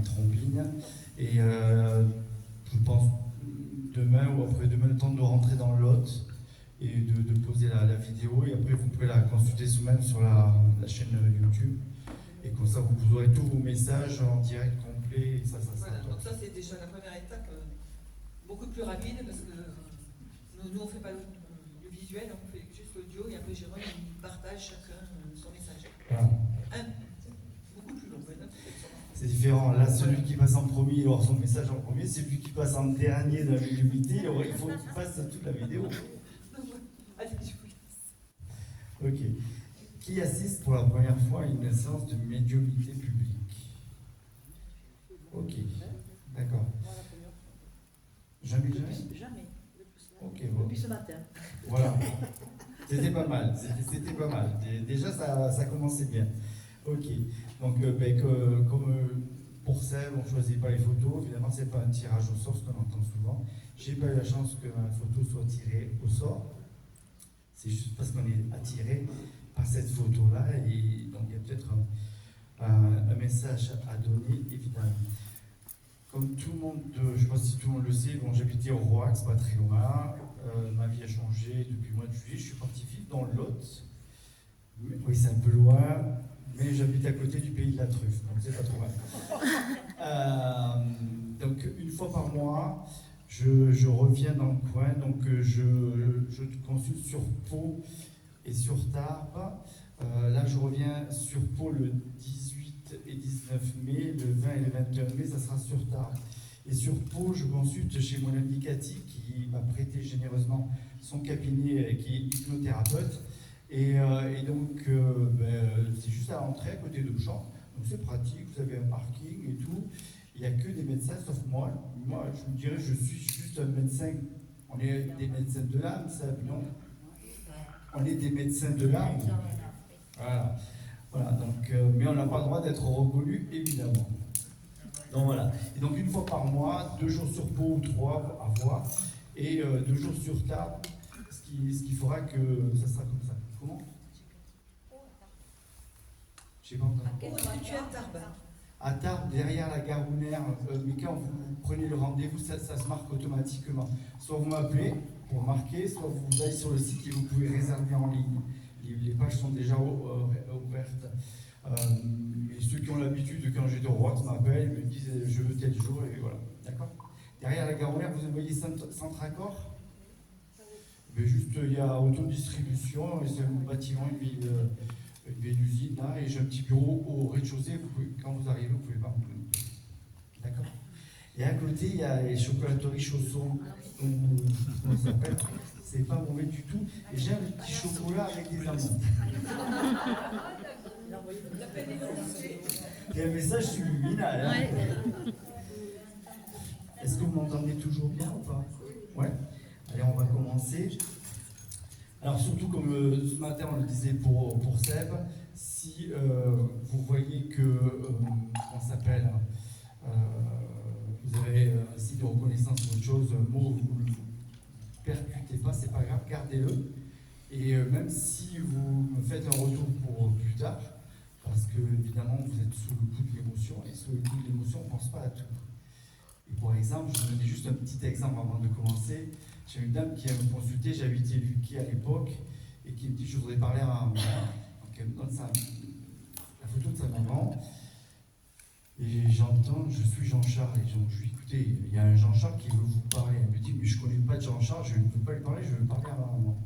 trombine. Et je pense demain ou après-demain, le temps de rentrer dans le Lot et de poser la vidéo. Et après, vous pouvez la consulter vous-même sur la chaîne YouTube. Et comme ça, vous aurez tous vos messages en direct complet. Et ça voilà, donc ça, c'est déjà la première étape, beaucoup plus rapide, parce que nous on ne fait pas le visuel, on fait juste l'audio, et après Jérôme, il partage chacun son message. Voilà. Beaucoup plus long. C'est différent. Là, celui qui passe en premier, il aura son message en premier. Celui qui passe en dernier dans la médiumnité, il faut qu'il fasse toute la vidéo. Allez, je vous laisse. Ok. Qui assiste pour la première fois à une séance de médiumnité publique? Ok. D'accord. Jamais. Jamais. Ok. Depuis ce matin. Voilà. C'était pas mal. C'était pas mal. Déjà, ça commençait bien. Ok. Donc, comme pour Seb, on ne choisit pas les photos. Évidemment, ce n'est pas un tirage au sort, ce qu'on entend souvent. Je n'ai pas eu la chance que ma photo soit tirée au sort. C'est juste parce qu'on est attiré par cette photo-là. Et donc, il y a peut-être un message à donner, évidemment. Comme tout le monde, je ne sais pas si tout le monde le sait, bon, j'habitais au Roax, pas très loin. Ma vie a changé depuis le mois de juillet. Je suis parti vivre dans le Lot. Oui, c'est un peu loin. Mais j'habite à côté du pays de la truffe, donc c'est pas trop mal. Donc une fois par mois, je reviens dans le coin, donc je consulte sur Pau et sur Tarbes. Là, je reviens sur Pau le 18 et 19 mai, le 20 et le 21 mai, ça sera sur Tarbes. Et sur Pau, je consulte chez mon ami Cathy, qui m'a prêté généreusement son cabinet, qui est hypnothérapeute. Et donc, c'est juste à l'entrée, à côté de Champs. Donc c'est pratique, vous avez un parking et tout. Il n'y a que des médecins, sauf moi. Moi, je me dirais, je suis juste un médecin. On est des médecins de l'âme, ça, non? On est des médecins de l'âme. Voilà. Donc, mais on n'a pas le droit d'être reconnu, évidemment. Donc voilà. Et donc, une fois par mois, 2 jours sur Pau ou 3 à voir, et 2 jours sur Tarbes, ce qui fera que ça sera comme ça. Comment? Je sais pas entendu. Où est-ce que tu es à Tarbes? À Tarbes, derrière la gare Rounaire, mais quand vous prenez le rendez-vous, ça se marque automatiquement. Soit vous m'appelez pour marquer, soit vous allez sur le site et vous pouvez réserver en ligne. Les pages sont déjà ouvertes. Mais ceux qui ont l'habitude, quand j'ai de Roax, m'appellent, me disent je veux tel jour, et voilà. D'accord? Derrière la gare Rounaire, vous voyez Centre-Accord? Mais juste, il y a autodistribution, et c'est un bâtiment, une vieille usine là, et j'ai un petit bureau au rez-de-chaussée. Quand vous arrivez, vous pouvez pas. D'accord? Et à côté, il y a les chocolateries Chausson, comment ça s'appelle? C'est pas mauvais du tout. Et j'ai un petit chocolat avec des amandes. Il y a un message subliminal. Hein? Ouais. Est-ce que vous m'entendez toujours bien ou pas? Ouais. Allez, on va commencer. Alors surtout, comme ce matin on le disait pour Seb, si vous voyez que, comment ça s'appelle, vous avez un signe de reconnaissance ou autre chose, un mot, vous ne le percutez pas, c'est pas grave, gardez-le. Et même si vous me faites un retour pour plus tard, parce que évidemment vous êtes sous le coup de l'émotion, et sous le coup de l'émotion on ne pense pas à tout. Et pour exemple, je vous donnais juste un petit exemple avant de commencer. J'ai une dame qui a me consulté, j'habitais Lucky à l'époque, et qui me dit je voudrais parler à ma maman. Donc elle me donne la photo de sa maman, et j'entends je suis Jean-Charles, et donc je lui dis écoutez, il y a un Jean-Charles qui veut vous parler. Elle me dit mais je ne connais pas de Jean-Charles, je ne peux pas lui parler, je veux parler à ma maman.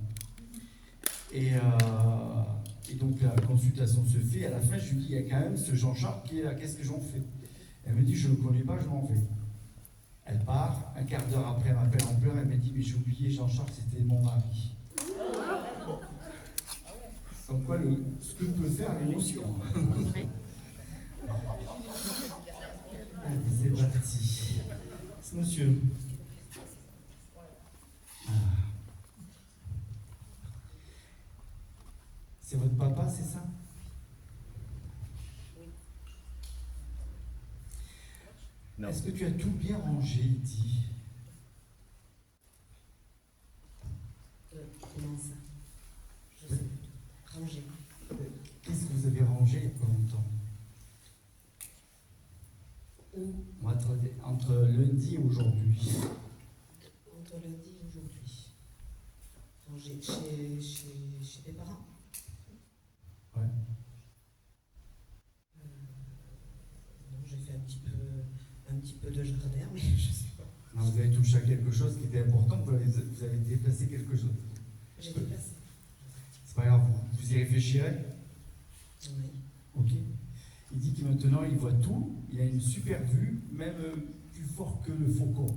Et donc la consultation se fait, à la fin je lui dis il y a quand même ce Jean-Charles qui est là, qu'est-ce que j'en fais? Elle me dit je ne le connais pas, je m'en vais. Elle part, un quart d'heure après elle m'appelle en pleurs, elle me dit mais j'ai oublié Jean-Charles, c'était mon mari. Comme quoi ce que peut faire l'émotion. Allez, c'est parti. C'est monsieur. C'est votre papa, c'est ça? Non. Est-ce que tu as tout bien rangé, dit? Comment ça? Je sais. Ranger. Qu'est-ce que vous avez rangé il y a pas longtemps? Où? Entre lundi et aujourd'hui. Entre lundi et aujourd'hui. Chez tes parents? Ouais. Non, j'ai fait un petit peu de jardin, mais je sais pas. Non, vous avez touché à quelque chose qui était important, vous avez déplacé quelque chose. J'ai déplacé. C'est pas grave, vous y réfléchirez. Oui. Ok. Il dit que maintenant il voit tout, il a une super vue, même plus fort que le faucon.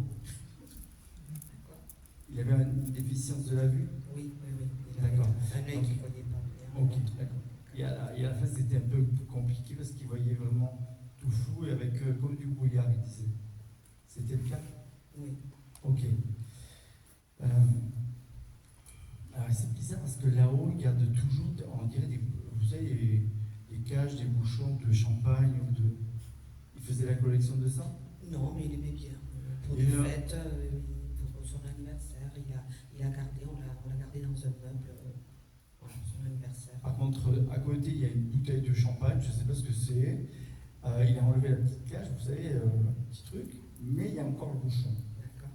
Il avait une déficience de la vue. Oui. Il avait D'accord. un œil qui ne voyait pas bien. Ok, d'accord. Et à la fin c'était un peu compliqué parce qu'il voyait vraiment tout flou et avec comme du brouillard, il disait. C'était le cas? Oui. Ok. Alors c'est bizarre parce que là-haut, il garde toujours, on dirait, vous savez, des cages, des bouchons de champagne ou de. Il faisait la collection de ça? Non, mais il aimait bien. Pour Et des fêtes, pour son anniversaire, il a gardé, on l'a gardé dans un meuble pour son anniversaire. Par contre, à côté, il y a une bouteille de champagne, je ne sais pas ce que c'est. Il a enlevé la petite cage, vous savez, un petit truc, mais il y a encore le bouchon. D'accord.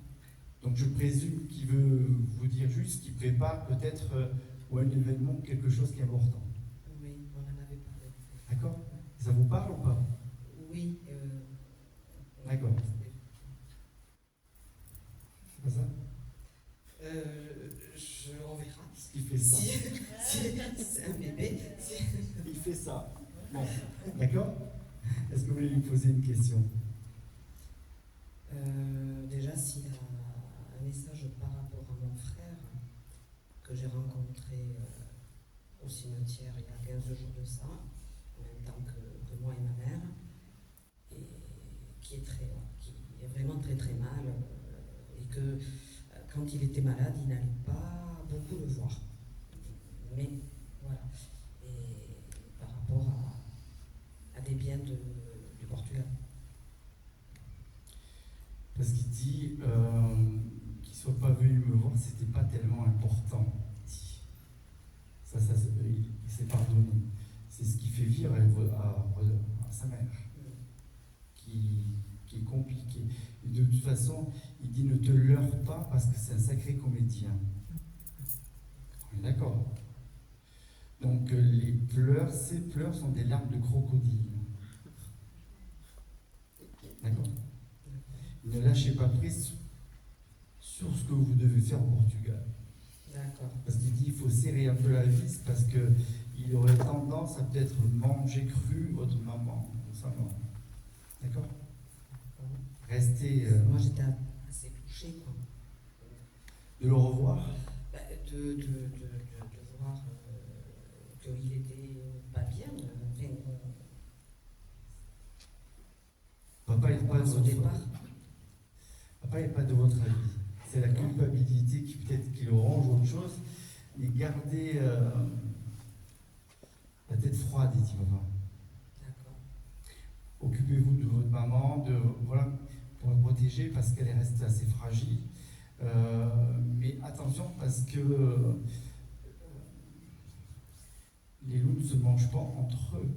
Donc je présume qu'il veut vous dire juste qu'il prépare peut-être ou un événement, quelque chose qui est important. Oui, on en avait parlé. D'accord? Ça vous parle ou pas? Oui. D'accord. C'est pas ça? On verra. Ce qui fait ça. Si c'est un bébé. Il fait ça. Bon, d'accord? Est-ce que vous voulez lui poser une question? Déjà, s'il a un message par rapport à mon frère que j'ai rencontré au cimetière il y a 15 jours de ça, en même temps que moi et ma mère, et qui est vraiment très très mal, et que quand il était malade, il n'allait pas beaucoup le voir. Mais voilà. Et par rapport à des biens du Portugal. Parce qu'il dit qu'il ne soit pas venu me voir, c'était pas tellement important. Il dit. Ça, il s'est pardonné. C'est ce qui fait vivre à sa mère, qui est compliqué. Et de toute façon, il dit ne te leurre pas parce que c'est un sacré comédien. On est d'accord? Donc ces pleurs sont des larmes de crocodile. D'accord? Ne lâchez pas prise sur ce que vous devez faire au Portugal. D'accord. Parce qu'il dit qu'il faut serrer un peu la vis parce qu'il aurait tendance à peut-être manger cru votre maman ou sa maman. D'accord? Restez. Moi j'étais assez touchée, quoi. De le revoir? De voir qu'il était pas bien. Papa n'est pas de Au votre départ. Papa n'est pas de votre avis. C'est la culpabilité qui peut-être qui le range autre chose. Mais gardez la tête froide, dit papa. D'accord. Occupez-vous de votre maman, voilà, pour la protéger parce qu'elle est restée assez fragile. Mais attention parce que les loups ne se mangent pas entre eux.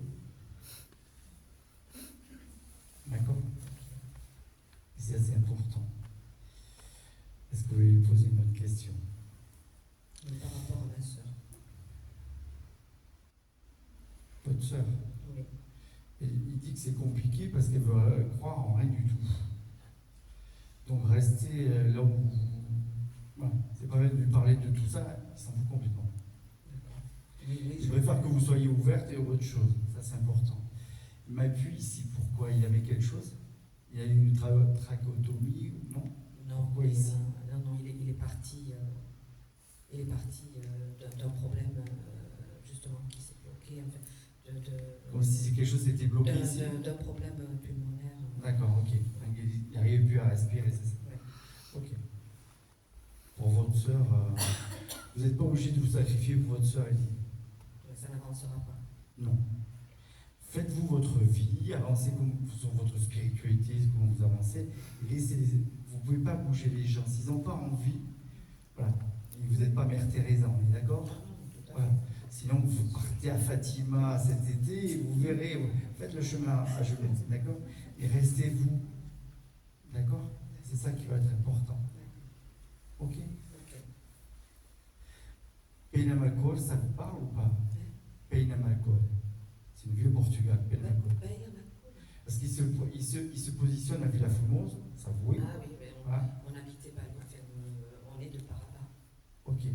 D'accord? C'est assez important. Est-ce que vous voulez lui poser une autre question? Mais par rapport à ma soeur. Votre sœur? Oui. Il dit que c'est compliqué parce qu'elle veut croire en rien du tout. Donc restez là où. Voilà. C'est pas mal de lui parler de tout ça, il s'en fout complètement. D'accord. Oui, Je préfère que vous soyez ouverte et autre chose. Ça, c'est important. Il m'appuie ici. Pourquoi? Il avait quelque chose? Il y a eu une trachéotomie ou non? Non, Pourquoi ici? non, il est parti d'un problème justement qui s'est bloqué. En fait, Comme si quelque chose s'était bloqué ici? D'un problème pulmonaire. D'accord, ok. Donc, il n'arrivait plus à respirer, c'est ça? Ouais. Ok. Pour votre sœur, vous n'êtes pas obligé de vous sacrifier pour votre sœur, il dit. Ça n'avancera pas. Non. Faites-vous votre vie, avancez sur votre spiritualité, comment vous avancez. Vous ne pouvez pas bouger les gens. S'ils n'ont pas envie, voilà. Et vous n'êtes pas Mère Teresa, on est d'accord? Voilà. Sinon, vous partez à Fatima cet été et vous verrez, faites le chemin à genoux, d'accord? et restez vous. D'accord? C'est ça qui va être important. Ok? Peinamalcol, ça vous parle ou pas? Peinamalcol. C'est une ville au Portugal, Peinamalcol. Parce qu'il se positionne à Vila Formosa, ça vous voyez? Ah oui, mais on n'habitait pas, enfin, on est de par là-bas. Ok.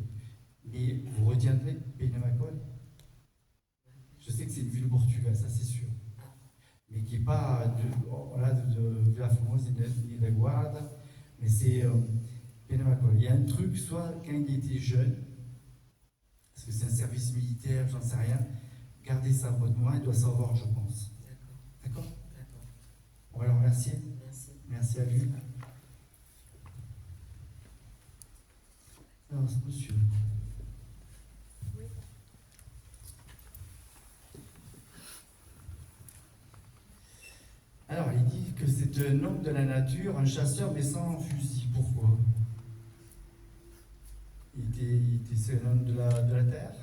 Mais vous retiendrez Peinamalcol? Je sais que c'est une ville au Portugal, ça c'est sûr. Mais qui n'est pas de Vila Formosa ni de Guarda, mais c'est Peinamalcol. Il y a un truc, soit quand il était jeune, parce que c'est un service militaire, j'en sais rien, gardez ça à votre mémoire, il doit savoir, je pense. D'accord? On va le remercier. Merci. Merci à lui. Alors, monsieur. Oui. Alors, il dit que c'est un homme de la nature, un chasseur mais sans fusil. Pourquoi? C'est un homme de la terre?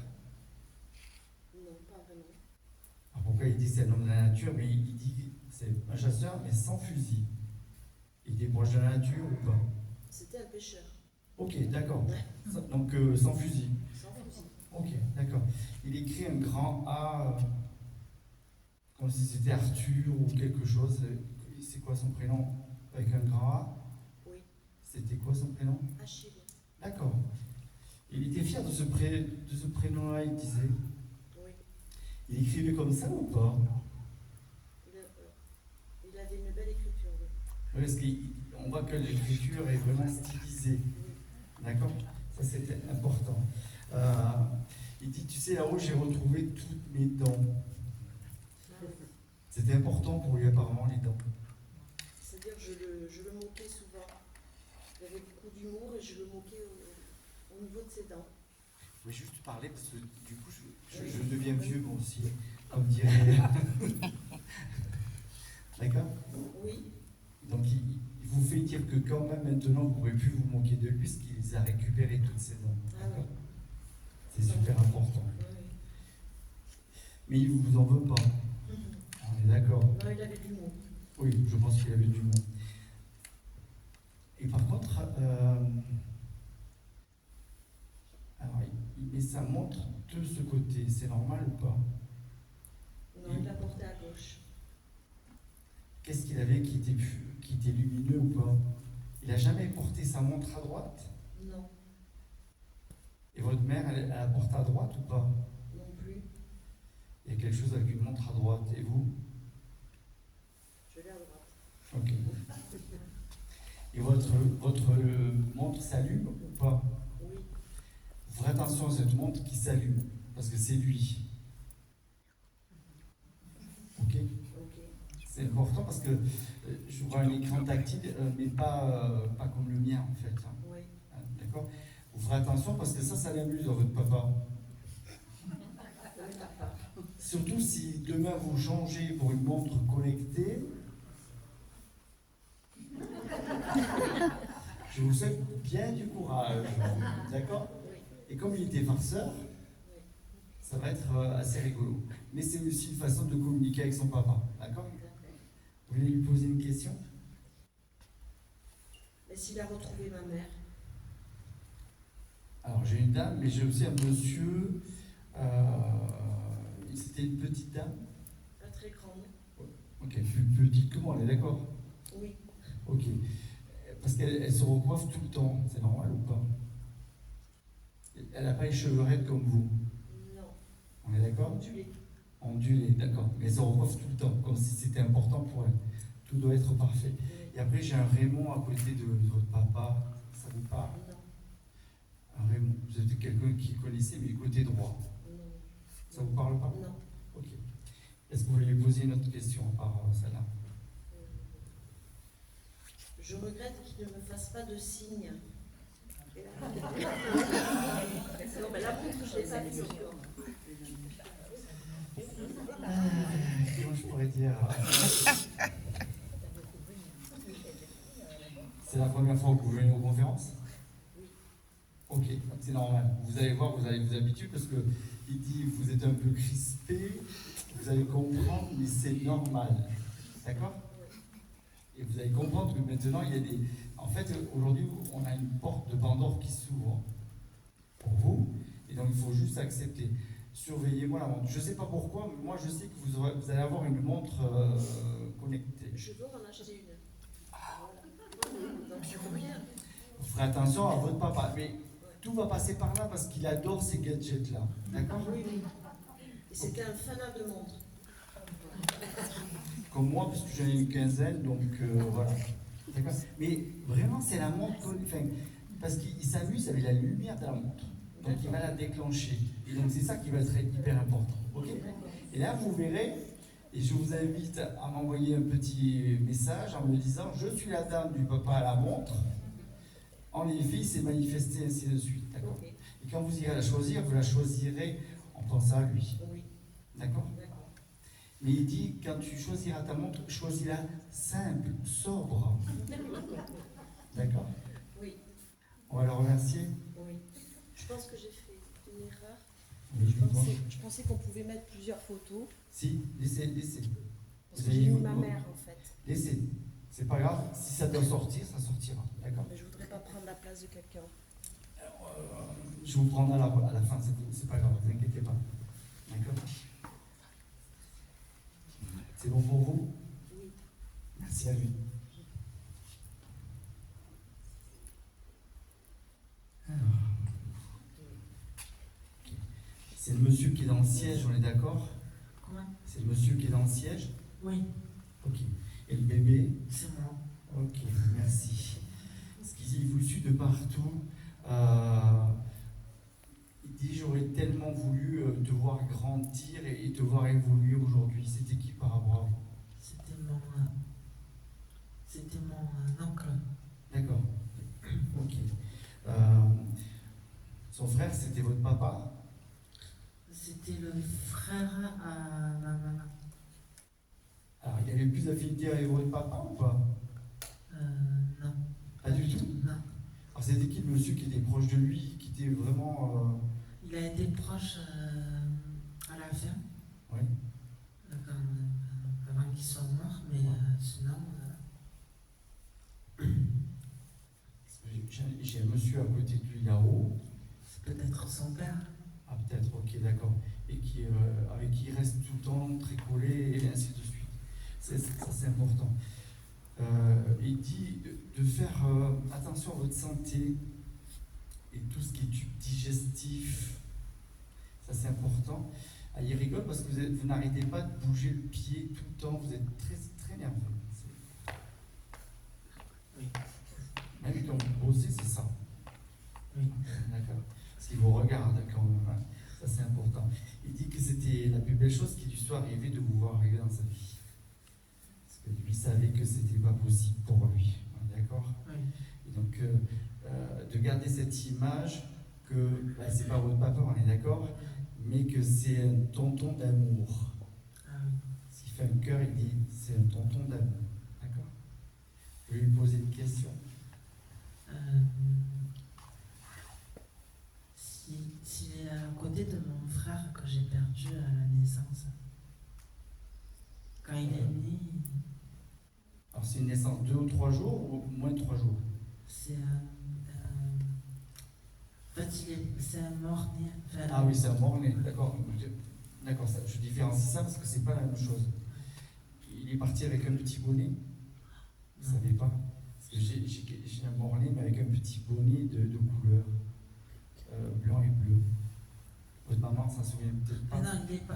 Non, pas vraiment. Alors pourquoi il dit c'est un homme de la nature, mais il dit que c'est un chasseur mais sans fusil? Il était proche de la nature ou pas? C'était un pêcheur, Ok, d'accord. Ouais. Donc sans fusil. sans fusil. Ok, d'accord. Il écrit un grand A, comme si c'était Arthur ou quelque chose. C'est quoi son prénom? Avec un grand A? Oui. C'était quoi son prénom? Achille. D'accord. Il était fier de ce prénom-là, il disait. Oui. Il écrivait comme ça ou pas? Il avait une belle écriture, oui. Oui, parce qu'on voit que l'écriture est vraiment stylisée. D'accord? Ça, c'était important. Il dit, tu sais, là-haut, j'ai retrouvé toutes mes dents. C'était important pour lui, apparemment, les dents. C'est-à-dire que je le moquais souvent. Il avait beaucoup d'humour et je le moquais au niveau de ses dents. Je vais juste parler parce que du coup, je deviens vieux, moi aussi, comme dirait. D'accord? Oui. Donc, il vous fait dire que quand même, maintenant, vous ne pourrez plus vous moquer de lui, parce qu'il a récupéré toutes ses dents. Ah D'accord? oui. C'est super important. Oui. Mais il ne vous en veut pas. On est d'accord? Non, il avait de l'humour. Oui, je pense qu'il avait du monde. Et par contre, alors, il met sa montre de ce côté. C'est normal ou pas? Non, il l'a porté à gauche. Qu'est-ce qu'il avait qui était lumineux ou pas? Il n'a jamais porté sa montre à droite? Non, Et votre mère, elle la porte à droite ou pas? non plus. Il y a quelque chose avec une montre à droite. Et vous? Je l'ai à droite. Ok. Et votre montre s'allume ou pas? Oui. Vous ferez attention à cette montre qui s'allume, parce que c'est lui. Ok? Ok. C'est important parce que je vois un écran tactile, mais pas comme le mien en fait. Oui. D'accord? Vous ferez attention parce que ça l'amuse dans votre papa. Surtout si demain vous changez pour une montre connectée. Je vous souhaite bien du courage. D'accord? Et comme il était farceur, ça va être assez rigolo. Mais c'est aussi une façon de communiquer avec son papa. D'accord? Vous voulez lui poser une question? Mais s'il a retrouvé ma mère, Alors j'ai une dame, mais j'ai aussi un monsieur. C'était une petite dame. pas très grande. Ok, plus petite que moi, on est d'accord? Oui. Ok. Parce qu'elle se recoiffe tout le temps, c'est normal ou pas? Elle n'a pas les cheveux raides comme vous. Non. On est d'accord? Ondulé. Ondulée, d'accord. Mais elle se recoiffe tout le temps, comme si c'était important pour elle. Tout doit être parfait. Et après, j'ai un Raymond à côté de votre papa. Ça vous parle? Non. Un Raymond. Vous êtes quelqu'un qui connaissait, mais du côté droit. Non. Ça vous parle pas? Non. Ok. Est-ce que vous voulez lui poser une autre question par celle-là? Je regrette qu'il ne me fasse pas de signe. Non, mais la montre, je l'ai pas vue encore. Comment je pourrais dire? C'est la première fois que vous venez aux conférences? Oui. Ok, c'est normal. Vous allez voir, vous allez vous habituer parce que il dit vous êtes un peu crispé, vous allez comprendre, mais c'est normal. D'accord? Parce que maintenant, il y a des... En fait, aujourd'hui, on a une porte de Pandore qui s'ouvre pour vous. Et donc, il faut juste accepter. Surveillez-moi la montre. Je ne sais pas pourquoi, mais moi, je sais que vous allez avoir une montre connectée. Je veux en acheter une. Voilà. Donc c'est combien? Vous ferez attention à votre papa. Mais tout va passer par là parce qu'il adore ces gadgets-là. D'accord? Oui, oui. Et c'était un fanat de montres. Comme moi, parce que j'en ai une quinzaine, donc voilà. D'accord. Mais vraiment, c'est la montre, enfin, parce qu'il s'amuse avec la lumière de la montre. Donc il va la déclencher. Et donc c'est ça qui va être hyper important. Ok. Et là, vous verrez, et je vous invite à m'envoyer un petit message en me disant « Je suis la dame du papa à la montre ». En effet, il s'est manifesté ainsi de suite. D'accord. Ok. Et quand vous irez la choisir, vous la choisirez en pensant à lui. Oui. D'accord. D'accord. Mais il dit, quand tu choisiras ta montre, choisis-la simple, sobre. D'accord? Oui. On va le remercier. Oui. Je pense que j'ai fait une erreur. Oui, dites-moi. Je pensais qu'on pouvait mettre plusieurs photos. Si, laissez. Parce Vous que avez j'ai mis eu- ma mère en fait. Laissez. C'est pas grave. Si ça doit sortir, ça sortira. D'accord? Mais je voudrais pas prendre la place de quelqu'un. Je vous prendrai à la fin. C'est pas grave. Ne vous inquiétez pas. D'accord? C'est bon pour vous? Oui. Merci à lui. Alors. Ok. C'est le monsieur qui est dans le siège, on est d'accord? Comment? C'est le monsieur qui est dans le siège? Oui, Ok. Et le bébé? c'est moi. Ok, merci. Parce qu'il vous suit de partout. Il dit j'aurais tellement voulu te voir grandir et te voir évoluer aujourd'hui. C'était qui par rapport à vous? C'était mon oncle. D'accord. Ok. Son frère, c'était votre papa? C'était le frère à ma maman. Alors, il avait plus d'affinité avec votre papa ou pas? Non. Pas du tout? Non. Alors, c'était qui le monsieur qui était proche de lui, qui était vraiment... Il a été proche à la fin, Oui. avant qu'il soit mort, mais sinon. J'ai un monsieur à côté de lui là-haut. C'est peut-être son père. Ah, peut-être, ok, d'accord. Et qui, avec qui il reste tout le temps très collé et ainsi de suite. Ça, c'est important. Il dit de faire attention à votre santé et tout ce qui est tube digestif. Ça, c'est important. Ah, il rigole parce que vous n'arrêtez pas de bouger le pied tout le temps. Vous êtes très, très nerveux. Oui. Même quand vous bossez, c'est ça. Oui. D'accord. Parce qu'il vous regarde quand même. Hein. Ça, c'est important. Il dit que c'était la plus belle chose qui lui soit arrivée de vous voir arriver dans sa vie. Parce que lui savait que c'était pas possible pour lui. D'accord. Oui. Et donc, de garder cette image que c'est pas votre papa, on est d'accord, mais que c'est un tonton d'amour. Ah oui. S'il fait un cœur, il dit c'est un tonton d'amour. D'accord. Je vais lui poser une question. S'il est à côté de mon frère que j'ai perdu à la naissance, quand il est né, Alors, c'est une naissance 2 ou 3 jours ou moins de 3 jours? c'est en fait, c'est un mort-né. Enfin, Ah oui, c'est un mort-né, d'accord. D'accord, je différencie ça parce que c'est pas la même chose. Il est parti avec un petit bonnet? Vous ne savez pas? Parce que j'ai un mort-né, mais avec un petit bonnet de couleur blanc et bleu. Votre maman s'en souvient peut-être pas? mais non, il est pas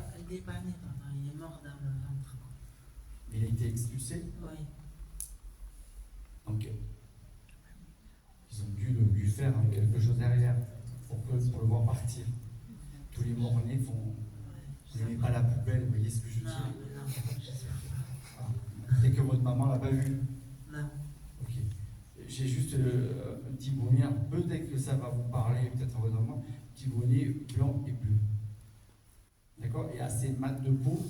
né, pardon, il est mort dans le ventre. Quoi. Mais il a été expulsé? Oui. Donc, ils ont dû lui faire quelque chose derrière pour le voir partir. Tous les morts-nés font. Vous n'aimez pas la poubelle, vous voyez ce que je veux Non, dire? mais non, je sais pas. Ah. Et que votre maman l'a pas vu? Non. Ok. J'ai juste un petit bonnet, peut-être que ça va vous parler, peut-être à votre maman, petit bonnet blanc et bleu. D'accord? Et assez mat de peau,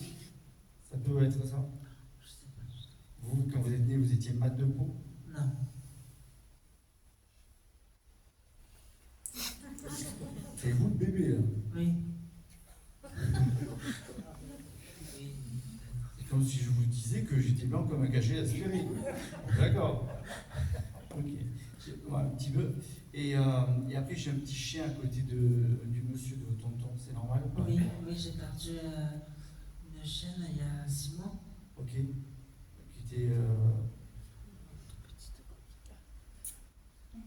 ça peut être ça? Je sais pas. Vous, quand vous êtes né, vous étiez mat de peau? Non. C'est vous le bébé, là. Oui. Oui. C'est comme si je vous disais que j'étais est blanc comme un cachet d'aspirine. D'accord. Ok. Ouais, un petit peu. Et après, j'ai un petit chien à côté du monsieur de votre tonton. C'est normal ou pas? Oui, oui, j'ai perdu une chienne il y a 6 mois. Ok. Qui était.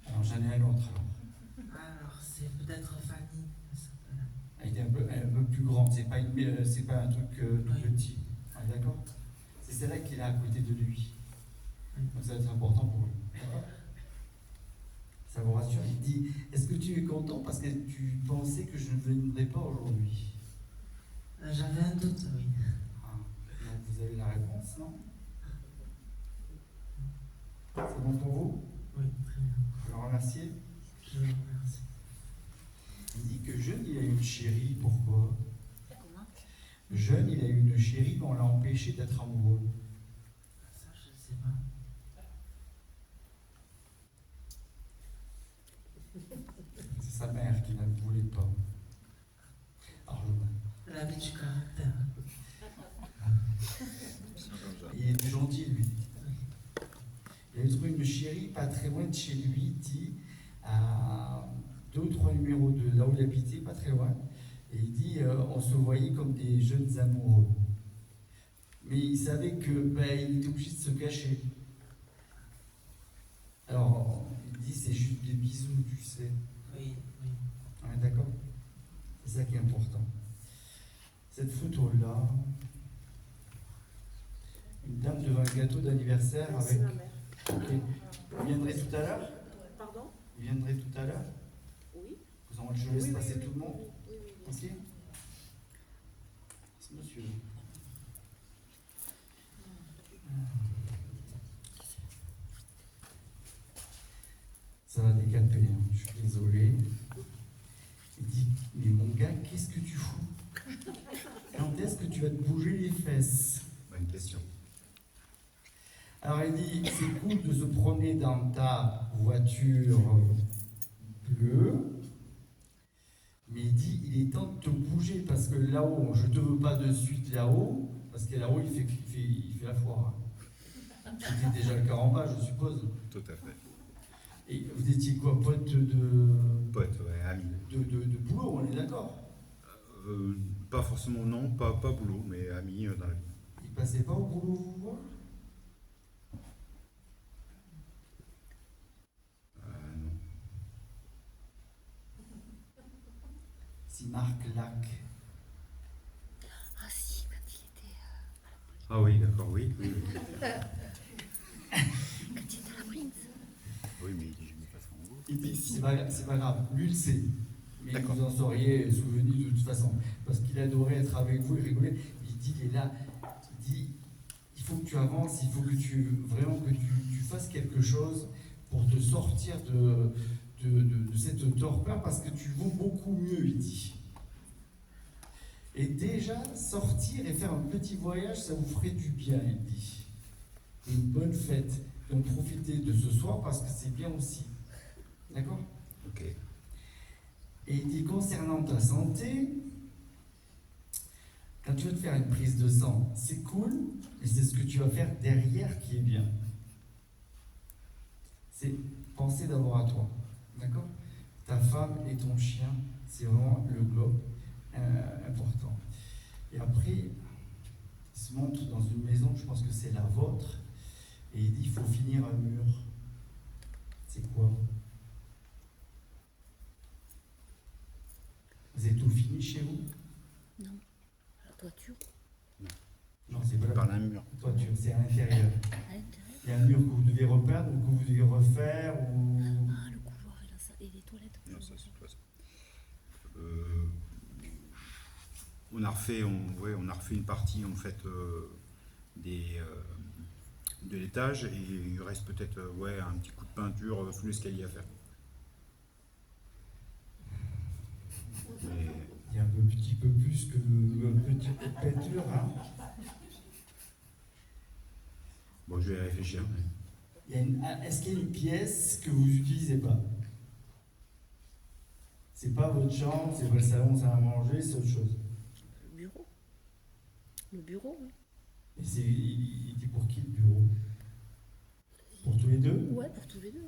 Alors, j'en ai un autre. Alors, c'est peut-être Fanny. Elle s'appelle. Elle était un peu plus grande. C'est pas un truc tout Oui. petit. Ah, d'accord. C'est celle-là qui est là à côté de lui. Oui. Donc, ça va être important pour lui. D'accord. Ça vous rassure. Il dit, est-ce que tu es content parce que tu pensais que je ne viendrais pas aujourd'hui? J'avais un doute, oui. Ah, donc vous avez la réponse, non? C'est bon pour vous? Oui, très bien. Je le remercie. Je vous remercie. Il dit que jeune, il a une chérie. Pourquoi? Comment? Jeune, il a une chérie, mais on l'a empêché d'être amoureux. Ça, je ne sais pas. C'est sa mère qui ne voulait pas. Alors, Elle avait du caractère. il est gentil, lui. Il avait trouvé une chérie pas très loin de chez lui, il dit, à 2 ou 3 numéros de là où il habitait, pas très loin. Et il dit, on se voyait comme des jeunes amoureux. Mais il savait que il était obligé de se cacher. Alors, il dit, c'est juste des bisous, tu sais. Oui, oui. Ouais, d'accord? C'est ça qui est important. Cette photo-là, une dame devant un gâteau d'anniversaire C'est avec... ma mère. Ok. Vous viendrez tout à l'heure? Pardon? Vous viendrez tout à l'heure? Oui. Je laisse Oui, passer oui, tout le monde. Oui, oui, bien Ok? sûr. C'est monsieur. Ça va décaper, hein. Je suis désolé. Il dit, mais mon gars, qu'est-ce que tu fous? Quand est-ce que tu vas te bouger les fesses? Bonne question. Alors il dit, c'est cool de se promener dans ta voiture bleue, mais il dit, il est temps de te bouger parce que là-haut, je te veux pas de suite là-haut, parce que là-haut, il fait la foire. C'était déjà le cas en bas, je suppose. Tout à fait. Et vous étiez quoi, pote Pote, ouais, ami. de boulot, on est d'accord? Pas forcément, non, pas boulot, mais ami dans la vie. Il passait pas au boulot vous voir? Non. Si Marc Lac. Ah si, quand il était Ah oui, d'accord, oui. Oui, oui. quand il était à la Prince. Oui, mais il dit, je ne mets pas ça en gros. Il dit, c'est pas grave, lui il sait. Mais D'accord. vous en seriez souvenu de toute façon. Parce qu'il adorait être avec vous et rigoler. Il dit, il est là. Il dit, il faut que tu avances, il faut que vraiment que tu fasses quelque chose pour te sortir de cette torpeur parce que tu vaux beaucoup mieux, il dit. Et déjà, sortir et faire un petit voyage, ça vous ferait du bien, il dit. Une bonne fête. Donc profitez de ce soir parce que c'est bien aussi. D'accord? Ok. Et il dit, concernant ta santé, quand tu vas te faire une prise de sang, c'est cool, mais c'est ce que tu vas faire derrière qui est bien. C'est penser d'abord à toi. D'accord? Ta femme et ton chien, c'est vraiment le globe important. Et après, il se montre dans une maison, je pense que c'est la vôtre, et il dit, il faut finir un mur. C'est quoi? Vous avez tout fini chez vous? Non. La toiture. Non, c'est pas Par la un mur. toiture, c'est à l'intérieur. À l'intérieur. Il y a un mur que vous devez repeindre ou que vous devez refaire ou... Ah, le couloir et la salle et les toilettes. Non, ça, c'est pas ça. On a refait une partie en fait de l'étage et il reste peut-être un petit coup de peinture sous l'escalier à faire. Mais Il y a un petit peu plus que un petit peu de peinture, hein. bon, je vais y réfléchir. Mais... Est-ce qu'il y a une pièce que vous n'utilisez pas? C'est pas votre chambre, c'est pas le salon, c'est à manger, c'est autre chose. Le bureau. Le bureau, oui. Et il dit pour qui le bureau? Pour tous les deux? Ouais, pour tous les deux.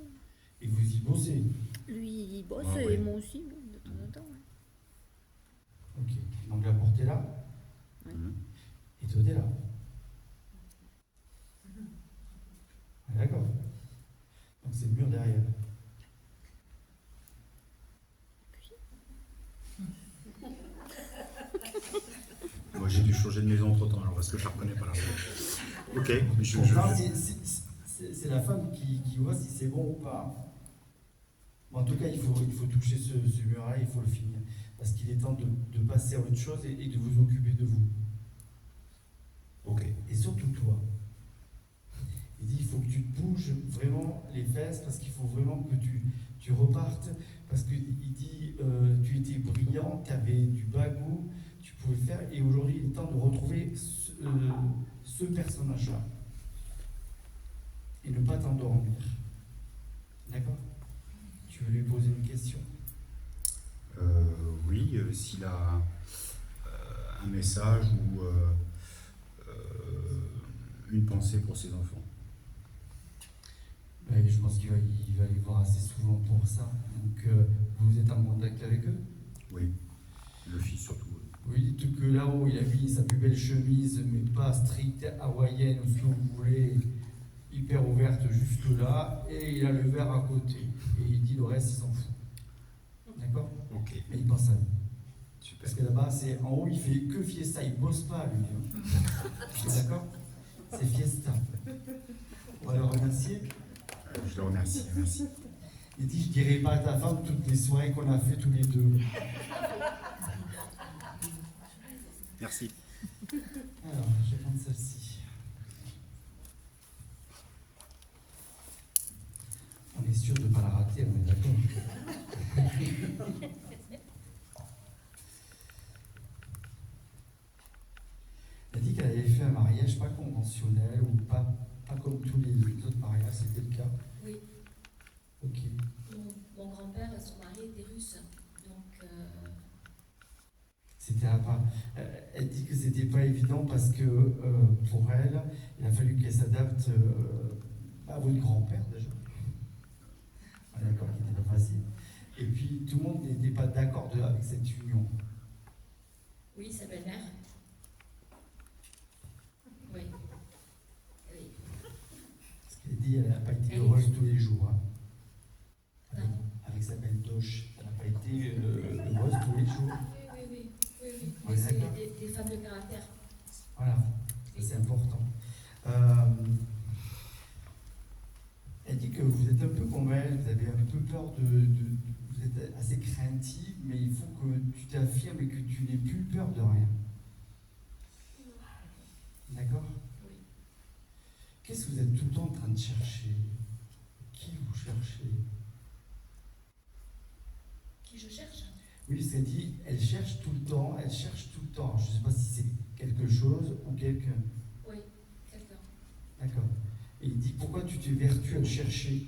Et vous y bossez? Lui, il bosse Ah et ouais. moi aussi, de temps en temps. Ouais. Ok. Donc la porte est là? Mhm. Et toi, t'es là? Ah, d'accord. Donc c'est le mur derrière. Moi, j'ai dû changer de maison entre temps, alors parce que je ne la reconnais pas là. Ok, mais Enfin, c'est la femme qui voit si c'est bon ou pas. Bon, en tout cas, il faut toucher ce mur-là, il faut le finir. Parce qu'il est temps de passer à autre chose et de vous occuper de vous. Ok. Et surtout toi. Il dit il faut que tu te bouges vraiment les fesses parce qu'il faut vraiment que tu repartes. Parce qu'il dit tu étais brillant, tu avais du bagou, tu pouvais faire. Et aujourd'hui, il est temps de retrouver ce personnage-là. Et ne pas t'endormir. D'accord? Tu veux lui poser une question? Oui, s'il a un message ou une pensée pour ses enfants. Ouais, je pense qu'il va les voir assez souvent pour ça. Donc, vous êtes en contact avec eux? Oui, le fils surtout. Vous lui dites que là-haut, il a mis sa plus belle chemise, mais pas stricte, hawaïenne ou ce que vous voulez, hyper ouverte jusque-là, et il a le verre à côté. Et il dit le reste, il s'en fout. D'accord? Ok, Mais il pense à nous. super. Parce que là-bas, c'est en haut, il fait que fiesta, il bosse pas, lui. D'accord? C'est fiesta. On va le remercier. Je le remercie, merci. Il dit, je dirai pas à ta femme toutes les soirées qu'on a fait tous les deux. Merci. Alors, je vais prendre celle-ci. On est sûr de ne pas la rater, on est d'accord. Elle a dit qu'elle avait fait un mariage pas conventionnel ou pas comme tous les autres mariages, c'était le cas. Oui. Ok. Mon grand-père, son mari était russe. Donc, C'était à part. Elle dit que c'était pas évident parce que pour elle, il a fallu qu'elle s'adapte à votre grand-père déjà. On est d'accord qu'il n'était pas facile. Et puis tout le monde n'était pas d'accord avec cette union. oui, sa belle-mère. Oui. Oui. Parce qu'elle dit qu'elle n'a pas été heureuse tous les jours. Hein. Pardon. Avec sa belle doche. Elle n'a pas été heureuse tous les jours. Oui. On Mais est c'est d'accord. des femmes de caractère. Voilà, ça, c'est important. Elle dit que vous êtes un peu comme elle, vous avez un peu peur vous êtes assez craintive, mais il faut que tu t'affirmes et que tu n'aies plus peur de rien. D'accord? Oui. Qu'est-ce que vous êtes tout le temps en train de chercher? Qui vous cherchez? Qui je cherche? Oui, c'est dit, elle cherche tout le temps, elle cherche tout le temps. Je ne sais pas si c'est quelque chose ou quelqu'un. Oui, quelqu'un. D'accord. Et il dit, pourquoi tu t'es vertu à le chercher?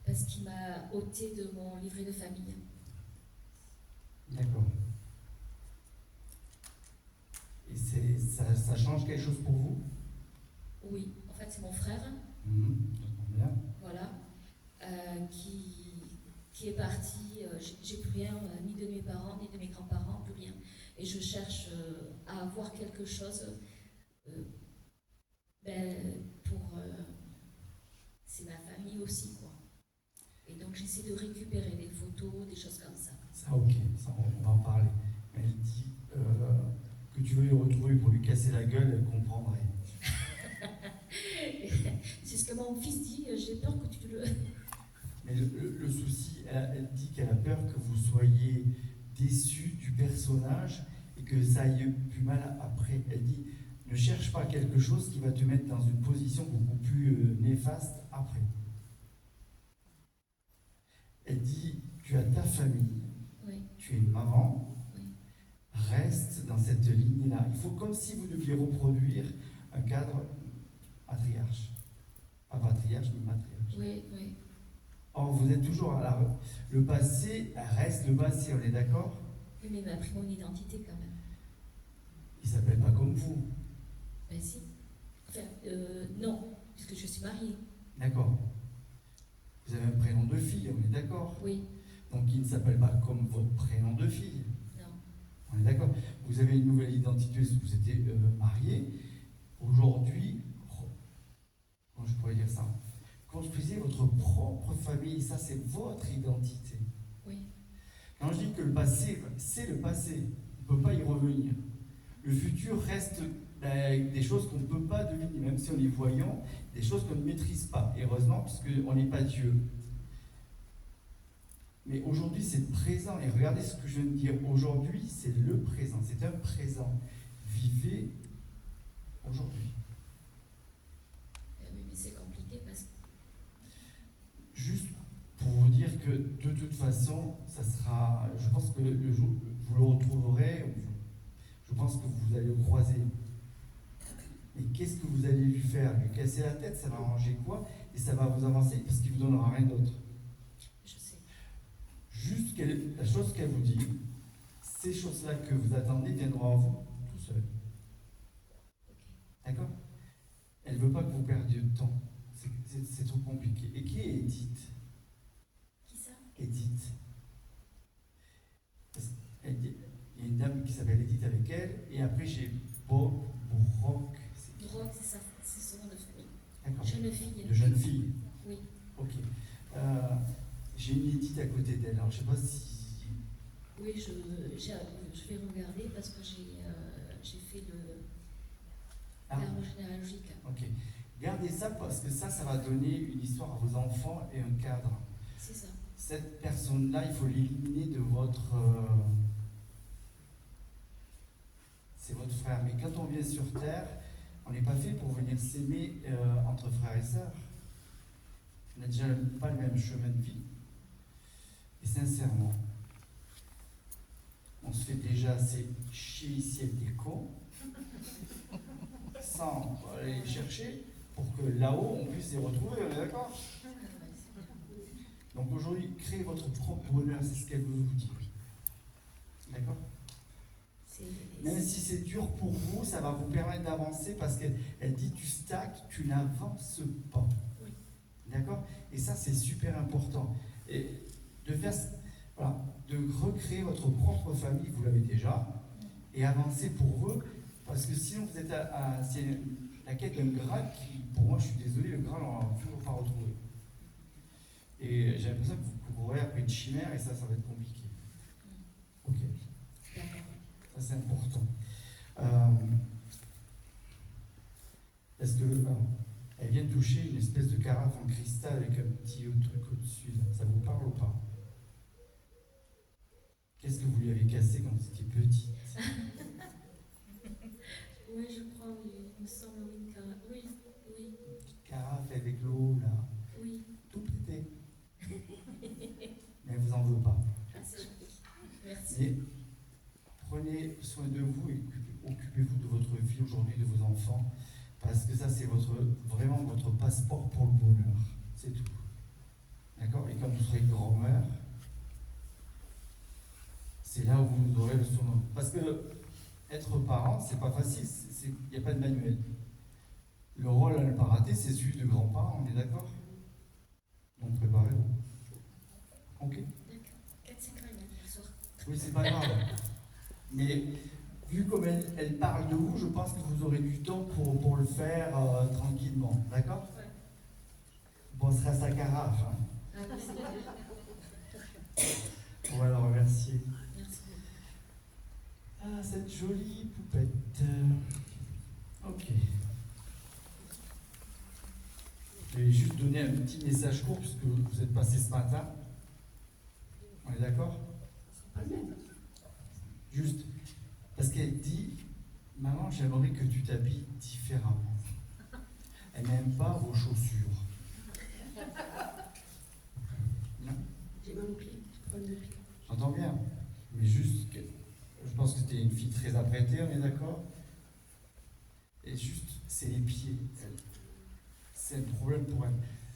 Parce qu'il m'a ôté de mon livret de famille. D'accord. Et ça change quelque chose pour vous? Oui, en fait, c'est mon frère, J'entends bien. voilà, qui est parti. J'ai plus rien, ni de mes parents, ni de mes grands-parents, plus rien. Et je cherche à avoir quelque chose pour. C'est ma famille aussi, quoi. Et donc, j'essaie de récupérer des photos, des choses comme ça. Ça, ok, ça, on va en parler. Mais elle dit que tu veux le retrouver pour lui casser la gueule, elle comprendrait. C'est ce que mon fils dit, j'ai peur que tu le... Mais le souci, elle dit qu'elle a peur que vous soyez déçu du personnage et que ça aille plus mal après. Elle dit, ne cherche pas quelque chose qui va te mettre dans une position beaucoup plus néfaste après. Elle dit, tu as ta famille, Oui, tu es une maman, oui. reste dans cette ligne-là. Il faut comme si vous deviez reproduire un cadre matriarche. Pas patriarche, mais matriarche. Oui, oui. Or, vous êtes toujours à le passé reste le passé, on est d'accord? Oui, mais il m'a pris mon identité quand même. Il s'appelle pas comme vous. Ben si. Enfin, non, puisque je suis mariée. D'accord. Vous avez un prénom de fille, on est d'accord. Oui, Donc il ne s'appelle pas comme votre prénom de fille. non. On est d'accord. Vous avez une nouvelle identité, vous étiez marié. Aujourd'hui, comment je pourrais dire ça? Construisez votre propre famille, ça c'est votre identité. Oui, Quand je dis que le passé, c'est le passé, on ne peut pas y revenir. Le futur reste des choses qu'on ne peut pas deviner, même si on est voyant, des choses qu'on ne maîtrise pas, heureusement, puisqu'on n'est pas Dieu. Mais aujourd'hui, c'est le présent, et regardez ce que je viens de dire. Aujourd'hui, c'est le présent, c'est un présent. Vivez aujourd'hui. oui, mais c'est compliqué parce que Juste pour vous dire que de toute façon, ça sera. Je pense que le jour vous le retrouverez, je pense que vous allez le croiser. Mais qu'est-ce que vous allez lui faire? Lui casser la tête, ça va arranger quoi? Et ça va vous avancer parce qu'il ne vous donnera rien d'autre. je sais. Juste la chose qu'elle vous dit, ces choses-là que vous attendez viendront à vous tout seul. D'accord? Elle ne veut pas que vous perdiez de temps. C'est trop compliqué. Et qui est Edith? Qui ça? Edith. Il y a une dame qui s'appelle Edith avec elle, et après j'ai Bob Brock. Brock, c'est ça, c'est son nom de famille. D'accord. Jeune fille. De jeune fille. Oui. Ok. J'ai une Edith à côté d'elle. Alors je sais pas si. Oui, je vais regarder parce que j'ai fait l'arbre généalogique. Ok. Gardez ça parce que ça va donner une histoire à vos enfants et un cadre. C'est ça. Cette personne-là, il faut l'éliminer de votre. C'est votre frère. Mais quand on vient sur Terre, on n'est pas fait pour venir s'aimer entre frères et sœurs. On n'a déjà pas le même chemin de vie. Et sincèrement, on se fait déjà assez chier ici avec des cons, sans aller les chercher, pour que là-haut, on puisse les retrouver, on est d'accord? Donc aujourd'hui, créez votre propre bonheur, c'est ce qu'elle veut vous dire. D'accord? Même si c'est dur pour vous, ça va vous permettre d'avancer parce qu'elle dit tu stagnes, tu n'avances pas. Oui. D'accord? Et ça, c'est super important. Et de faire, voilà, de recréer votre propre famille, vous l'avez déjà, et avancer pour eux, parce que sinon vous êtes c'est la quête d'un Graal qui, pour moi, je suis désolé, le Graal, on ne va toujours pas retrouver. Et j'ai l'impression que vous courrez après une chimère et ça va être compliqué. Ok. Ça, c'est important. Est-ce que elle vient de toucher une espèce de carafe en cristal avec un petit truc au-dessus là. Ça vous parle ou pas? Qu'est-ce que vous lui avez cassé quand vous étiez petite? Oui, je crois, oui. Il me semble, oui, une carafe. Oui, oui. Une petite carafe avec l'eau là. Oui. Tout pété. Mais elle vous en veut pas. Ah, c'est gentil. Merci. Mais prenez soin de vous et occupez-vous de votre vie aujourd'hui, de vos enfants, parce que ça, c'est vraiment votre passeport pour le bonheur. C'est tout. D'accord? Et quand vous serez grand-mère, c'est là où vous aurez le surnom. Parce que être parent, c'est pas facile. Il n'y a pas de manuel. Le rôle à ne pas rater, c'est celui de grand-parent, on est d'accord? Donc préparez-vous. Ok? D'accord. 4-5 ans, il m'a dit hier soir. Oui, c'est pas grave. Mais vu comme elle parle de vous, je pense que vous aurez du temps pour le faire tranquillement. D'accord? Ouais. Vous penserez à sa carafe. Hein. Ah, oui, c'est bien. On va la remercier. Merci. Ah, cette jolie poupette. Ok. Je vais juste donner un petit message court puisque vous êtes passé ce matin. On est d'accord? Juste, parce qu'elle dit, maman, j'aimerais que tu t'habilles différemment. Elle n'aime pas vos chaussures. Non? J'ai mal au pied. Problème de pied. J'entends bien. Mais juste, je pense que tu es une fille très apprêtée, on est d'accord? Et juste, c'est les pieds. C'est un problème pour elle.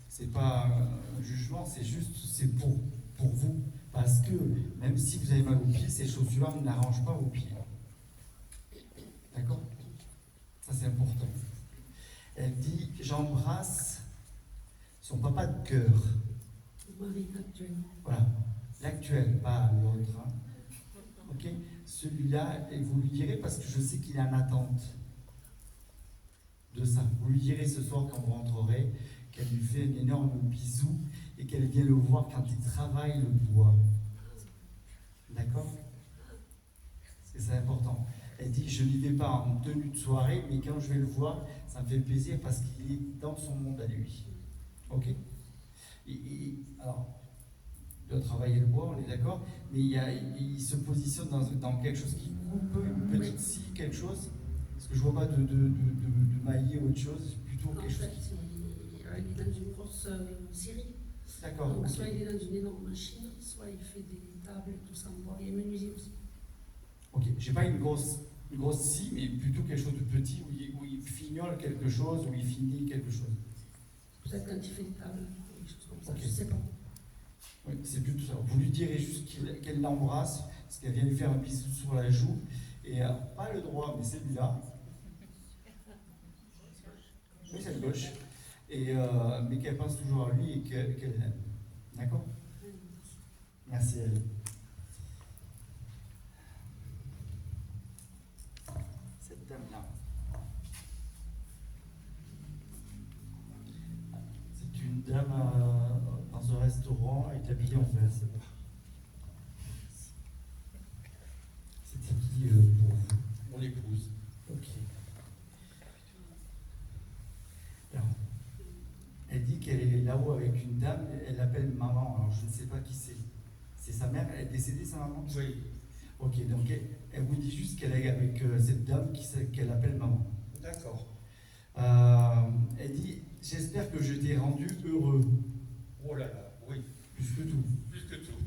C'est pas un jugement, c'est juste, c'est pour vous. Parce que même si vous avez mal aux pieds, ces chaussures-là n'arrangent pas vos pieds. D'accord? Ça, c'est important. Elle dit, j'embrasse son papa de cœur. Mon mari actuel. Voilà. L'actuel, pas l'autre. Hein. Ok? Celui-là, et vous lui direz, parce que je sais qu'il est en attente de ça. Vous lui direz ce soir quand vous rentrerez qu'elle lui fait un énorme bisou et qu'elle vient le voir quand il travaille le bois. D'accord? Parce que c'est important. Elle dit, je n'y vais pas en tenue de soirée, mais quand je vais le voir, ça me fait plaisir parce qu'il est dans son monde à lui. Ok? Alors, il doit travailler le bois, on est d'accord, mais il se positionne dans quelque chose qui coupe, une petite scie, quelque chose. Parce que je vois pas de maillet ou autre chose, plutôt En quelque chose. fait, il est dans une grosse série. D'accord. Donc, Ok. soit il est dans une énorme machine, soit il fait des tables et tout ça en bois. Il est menuisier aussi. Ok. J'ai pas une grosse scie, mais plutôt quelque chose de petit où il fignole quelque chose, où il finit quelque chose. Peut-être quand il fait des tables, des choses comme ça, Ok. je ne sais pas. Oui, c'est plutôt ça. Vous lui direz juste qu'elle l'embrasse, parce qu'elle vient lui faire un bisou sur la joue, et pas le droit, mais celui-là. Oui, c'est le gauche. Et, mais qu'elle pense toujours à lui et qu'elle l'aime. D'accord? Merci à elle. Cette dame-là. C'est une dame dans un restaurant, elle est habillée en vert, c'est bon. C'était qui pour vous? Mon épouse. Ok. Alors, elle dit qu'elle est là-haut avec une dame, elle l'appelle maman, alors je ne sais pas qui c'est. C'est sa mère, elle est décédée, sa maman? Oui. Ok, donc elle vous dit juste qu'elle est avec cette dame qu'elle appelle maman. D'accord. Elle dit, j'espère que je t'ai rendu heureux. Oh là là, oui. Plus que tout. Plus que tout.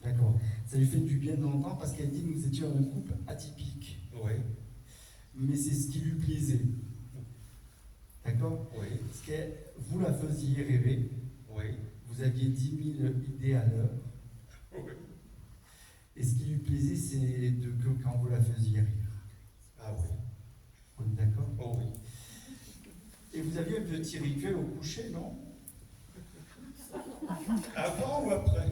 D'accord. Ça lui fait du bien de l'entendre parce qu'elle dit, nous étions un couple atypique. Oui. Mais c'est ce qui lui plaisait. D'accord? Oui. Parce que vous la faisiez rêver. Oui. Vous aviez 10 000 idées à l'heure. Oui. Et ce qui lui plaisait, c'est que quand vous la faisiez rire. Ah oui. On est d'accord? Oh oui. Et vous aviez un petit rituel au coucher, non? Avant ou après?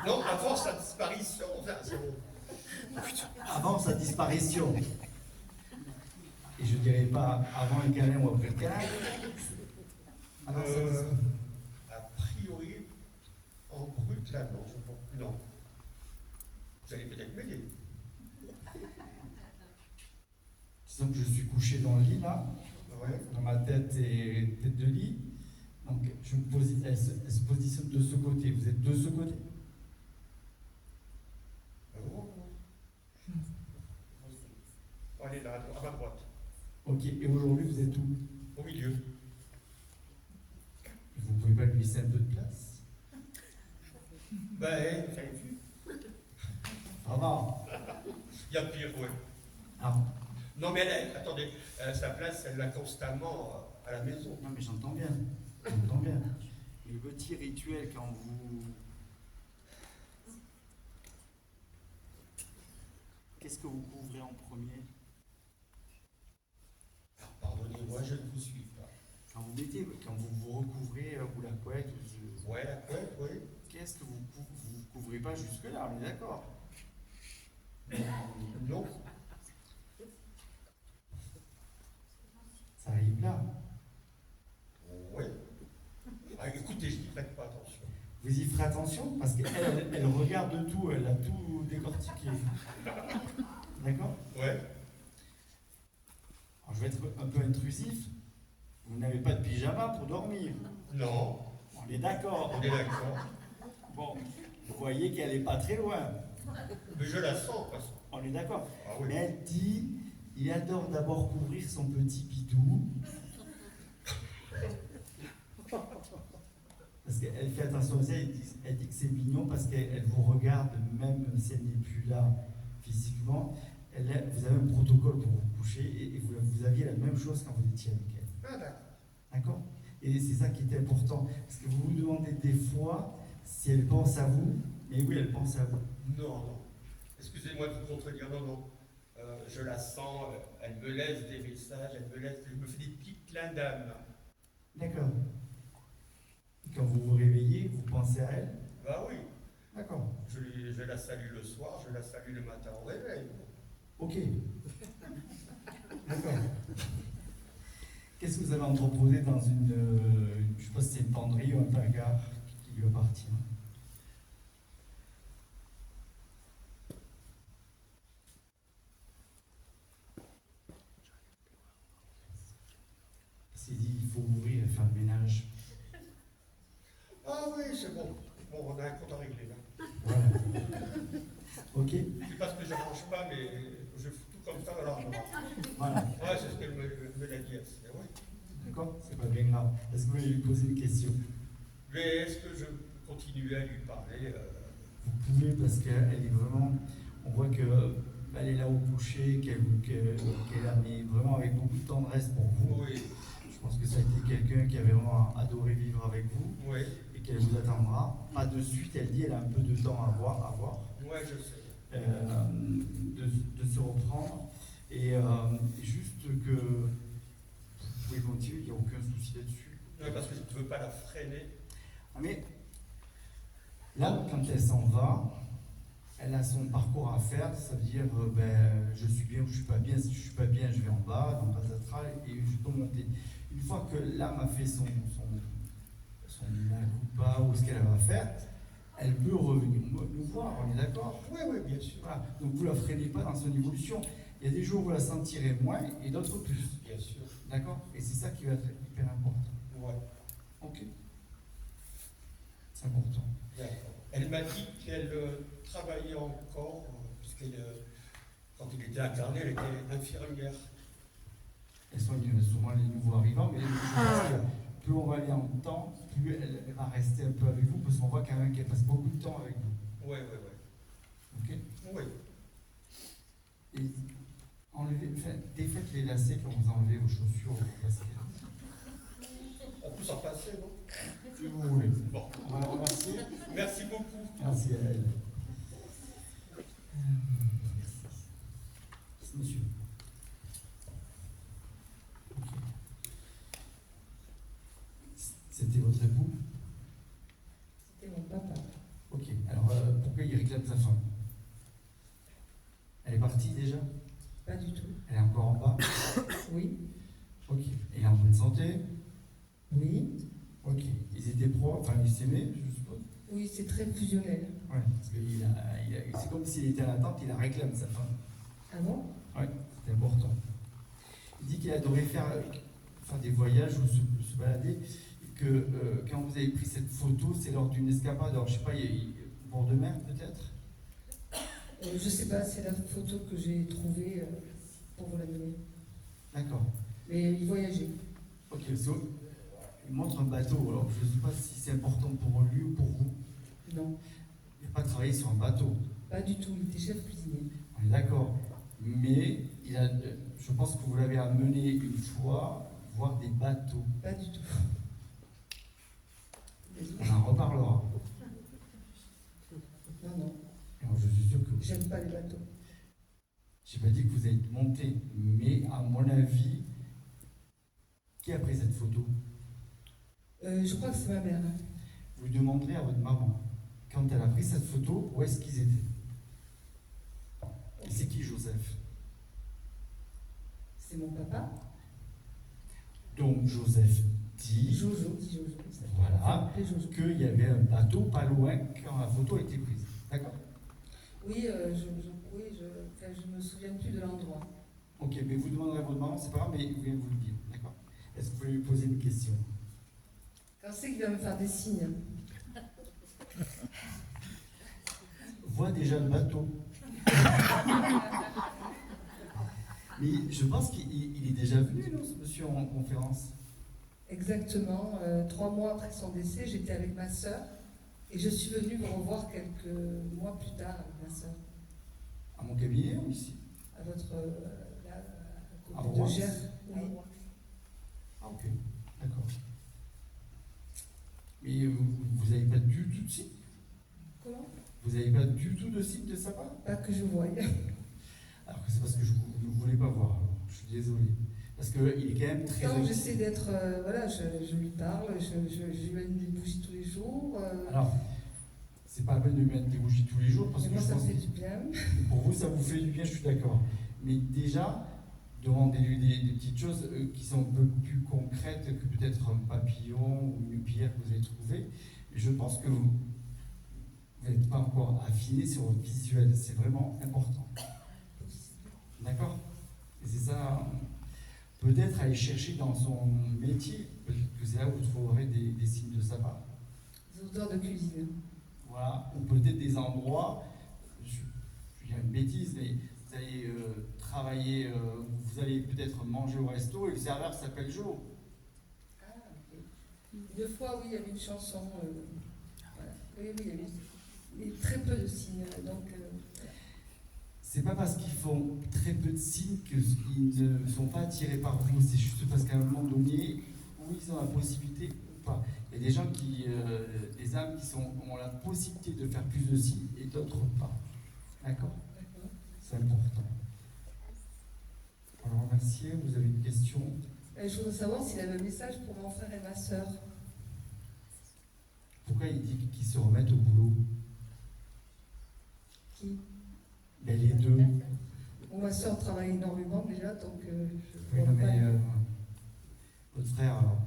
Non, avant sa disparition. Enfin, c'est bon. Avant sa disparition. Et je dirais pas avant le câlin ou après le câlin. Avant sa disparition. A priori, en brut, là, non, je pense. Non. Vous allez peut-être m'aider. Disons que je suis couché dans le lit, là. Ouais. Dans ma tête et tête de lit. Donc, elle se positionne de ce côté. Vous êtes de ce côté? Oh. Elle est là, à ma droite. Ok. Et aujourd'hui, vous êtes où? Au milieu. Vous pouvez pas lui laisser un peu de place? Ben, vous avez vu. Ça va. Il y a pire, oui. Ah. Non, mais attendez, sa place, elle l'a constamment à la maison. Non, mais j'entends bien. J'entends bien. Le petit rituel quand vous... Qu'est-ce que vous couvrez en premier? Pardonnez-moi, je ne vous suis pas. Quand vous vous recouvrez ou la couette, Ouais, la couette, oui. qu'est-ce que vous couvrez pas jusque-là, on est d'accord? Non. Ça arrive là. Oui. Ah, écoutez, je n'y prête pas attention. Vous y ferez attention parce qu'elle elle regarde tout, elle a tout décortiqué. D'accord? Ouais. Alors je vais être un peu intrusif. Vous n'avez pas de pyjama pour dormir. Non. On est d'accord. On est d'accord. Bon, vous voyez qu'elle n'est pas très loin. Mais je la sens, parce que. On est d'accord. Ah oui. Mais elle dit, il adore d'abord couvrir son petit bidou. Parce qu'elle fait attention à ça, elle dit que c'est mignon parce qu'elle vous regarde, même si elle n'est plus là physiquement. Vous avez un protocole pour vous coucher et vous aviez la même chose quand vous étiez avec elle. Ah, d'accord. D'accord? Et c'est ça qui est important. Parce que vous vous demandez des fois si elle pense à vous, mais oui, elle pense à vous. Non, non. Excusez-moi de vous contredire, non, non. je la sens, elle me laisse des messages, elle me fait des petits clins d'âme. D'accord. Quand vous vous réveillez, vous pensez à elle? Bah oui, D'accord. je la salue le soir, je la salue le matin au réveil. Ok. D'accord. Qu'est-ce que vous avez entreposé dans je sais pas si c'est une penderie ou un placard qui lui appartient? C'est dit, il faut ouvrir et faire le ménage. Ah oui, c'est bon. Bon, on a un compte à régler là. Voilà. Ok. C'est parce que je range pas, mais je fous tout comme ça dans l'armoire. Voilà. Ouais, c'est ce qu'elle me l'a dit. Ouais. D'accord? C'est pas bien grave. Est-ce que vous voulez lui poser une question? Mais est-ce que je continue à lui parler Vous pouvez, parce qu'elle est vraiment. On voit qu'elle est là au coucher, qu'elle a mis vraiment avec beaucoup de tendresse pour vous. Oui, Je pense que ça a été quelqu'un qui avait vraiment adoré vivre avec vous oui, et qu'elle vous attendra. Pas de suite, elle dit, elle a un peu de temps à voir, ouais, je sais. de se reprendre. Et juste que vous pouvez continuer, il n'y a aucun souci là-dessus. Ouais, parce que je ne veux pas la freiner. Ah, mais là, quand elle s'en va, elle a son parcours à faire, ça veut dire je suis bien ou je suis pas bien. Si je suis pas bien, je vais en bas, dans le astral, et je peux monter. Une fois que l'âme a fait son pas ou ce qu'elle va faire, elle peut revenir nous voir, on est d'accord? Oui, oui, bien sûr. Voilà. Donc vous ne la freinez pas dans son évolution. Il y a des jours où vous la sentirez moins et d'autres plus. Bien sûr. D'accord? Et c'est ça qui va être hyper important. Ouais. Ok. C'est important. D'accord. Elle m'a dit qu'elle travaillait encore, puisqu'elle, quand il était incarné, elle était infirmière. Elles sont souvent les nouveaux arrivants, mais je pense que plus on va aller en temps, plus elle va rester un peu avec vous, parce qu'on voit quand même qu'elle passe beaucoup de temps avec vous. Oui, oui, oui. Ok? Oui. Et défaites les lacets quand vous enlevez vos chaussures ou vos baskets. On peut s'en passer, non? Si vous voulez. Bon. On va la remercier. Merci beaucoup. Merci à elle. Merci. Monsieur. Ok. C'était votre époux? C'était mon papa. Ok. Alors, pourquoi il réclame sa femme? Elle est partie déjà? Pas du tout. Elle est encore en bas? Oui. Ok. Elle est en bonne santé? Oui. Ok. Ils étaient enfin ils s'aimaient, je suppose? Oui, c'est très fusionnel. Ouais, parce que c'est comme s'il était en attente, il la réclame sa femme. Ah bon? Ouais, c'est important. Il dit qu'il adorait faire des voyages ou se balader, et que quand vous avez pris cette photo, c'est lors d'une escapade, alors je sais pas, bord de mer peut-être? Je sais pas, c'est la photo que j'ai trouvée pour vous la donner. D'accord. Mais il voyageait. Ok, il montre un bateau, alors je ne sais pas si c'est important pour lui ou pour vous. Non. Il n'a pas travaillé sur un bateau. Pas du tout, il était chef cuisinier. On est d'accord. Mais je pense que vous l'avez amené une fois voir des bateaux. Pas du tout. On en reparlera. Non. Alors je suis sûr que J'aime pas les bateaux. j'ai pas dit que vous êtes monté, mais à mon avis, qui a pris cette photo? Je crois que c'est ma mère. Vous demanderez à votre maman, quand elle a pris cette photo, où est-ce qu'ils étaient? Et c'est qui Joseph? C'est mon papa. Donc Joseph dit, Jojo. voilà, Jojo. qu'il y avait un bateau pas loin quand la photo a été prise. D'accord? Oui, je me souviens plus de l'endroit. Ok, mais vous demanderez à votre maman, c'est pas grave, mais il vient vous le dire. D'accord? Est-ce que vous pouvez lui poser une question? Quand c'est qu'il va me faire des signes? Vois déjà le bateau. Mais je pense qu'il est déjà venu, non, ce monsieur, en conférence? Exactement. 3 mois après son décès, j'étais avec ma sœur et je suis venue me revoir quelques mois plus tard avec ma sœur. À mon cabinet ou ici? À votre. À à côté de Rouen? Gers. Oui. Ah, ok, d'accord. Mais vous n'avez pas du tout de signe? Comment? Vous n'avez pas du tout de signe de sa part? Pas que je voie. Alors que c'est parce que je ne voulais pas voir. Alors, je suis désolé. Parce qu'il est quand même très... Donc j'essaie d'être, voilà, je lui parle, je lui mets des bougies tous les jours. Alors, c'est pas la peine de mettre des bougies tous les jours, parce Mais que moi je ça pense me fait que du bien. pour vous, ça vous fait du bien, je suis d'accord. Mais déjà, demandez-lui des petites choses qui sont un peu plus concrètes que peut-être un papillon ou une pierre que vous avez trouvé. Et je pense que vous n'êtes pas encore affiné sur votre visuel. C'est vraiment important. D'accord? Et c'est ça, peut-être aller chercher dans son métier, peut-être que c'est là où vous trouverez des signes de sa part. Des odeurs de cuisine. Voilà, ou peut-être des endroits, je dis une bêtise, mais vous allez travailler, vous allez peut-être manger au resto et le serveur s'appelle Joe. Ah, ok. Une fois, oui, il y avait une chanson. Voilà. Oui, il y avait mais très peu de signes. Donc, C'est pas parce qu'ils font très peu de signes qu'ils ne sont pas attirés par vous, c'est juste parce qu'à un moment donné, où ils ont la possibilité ou pas. Il y a des gens des âmes qui ont la possibilité de faire plus de signes et d'autres pas. D'accord? C'est important. Alors, remercier, vous avez une question? je voudrais savoir s'il avait un message pour mon frère et ma soeur. Pourquoi il dit qu'ils se remettent au boulot? Qui? Ben, les deux. Bon, ma soeur travaille énormément déjà, donc je Oui, vois non, pas. mais votre frère, alors?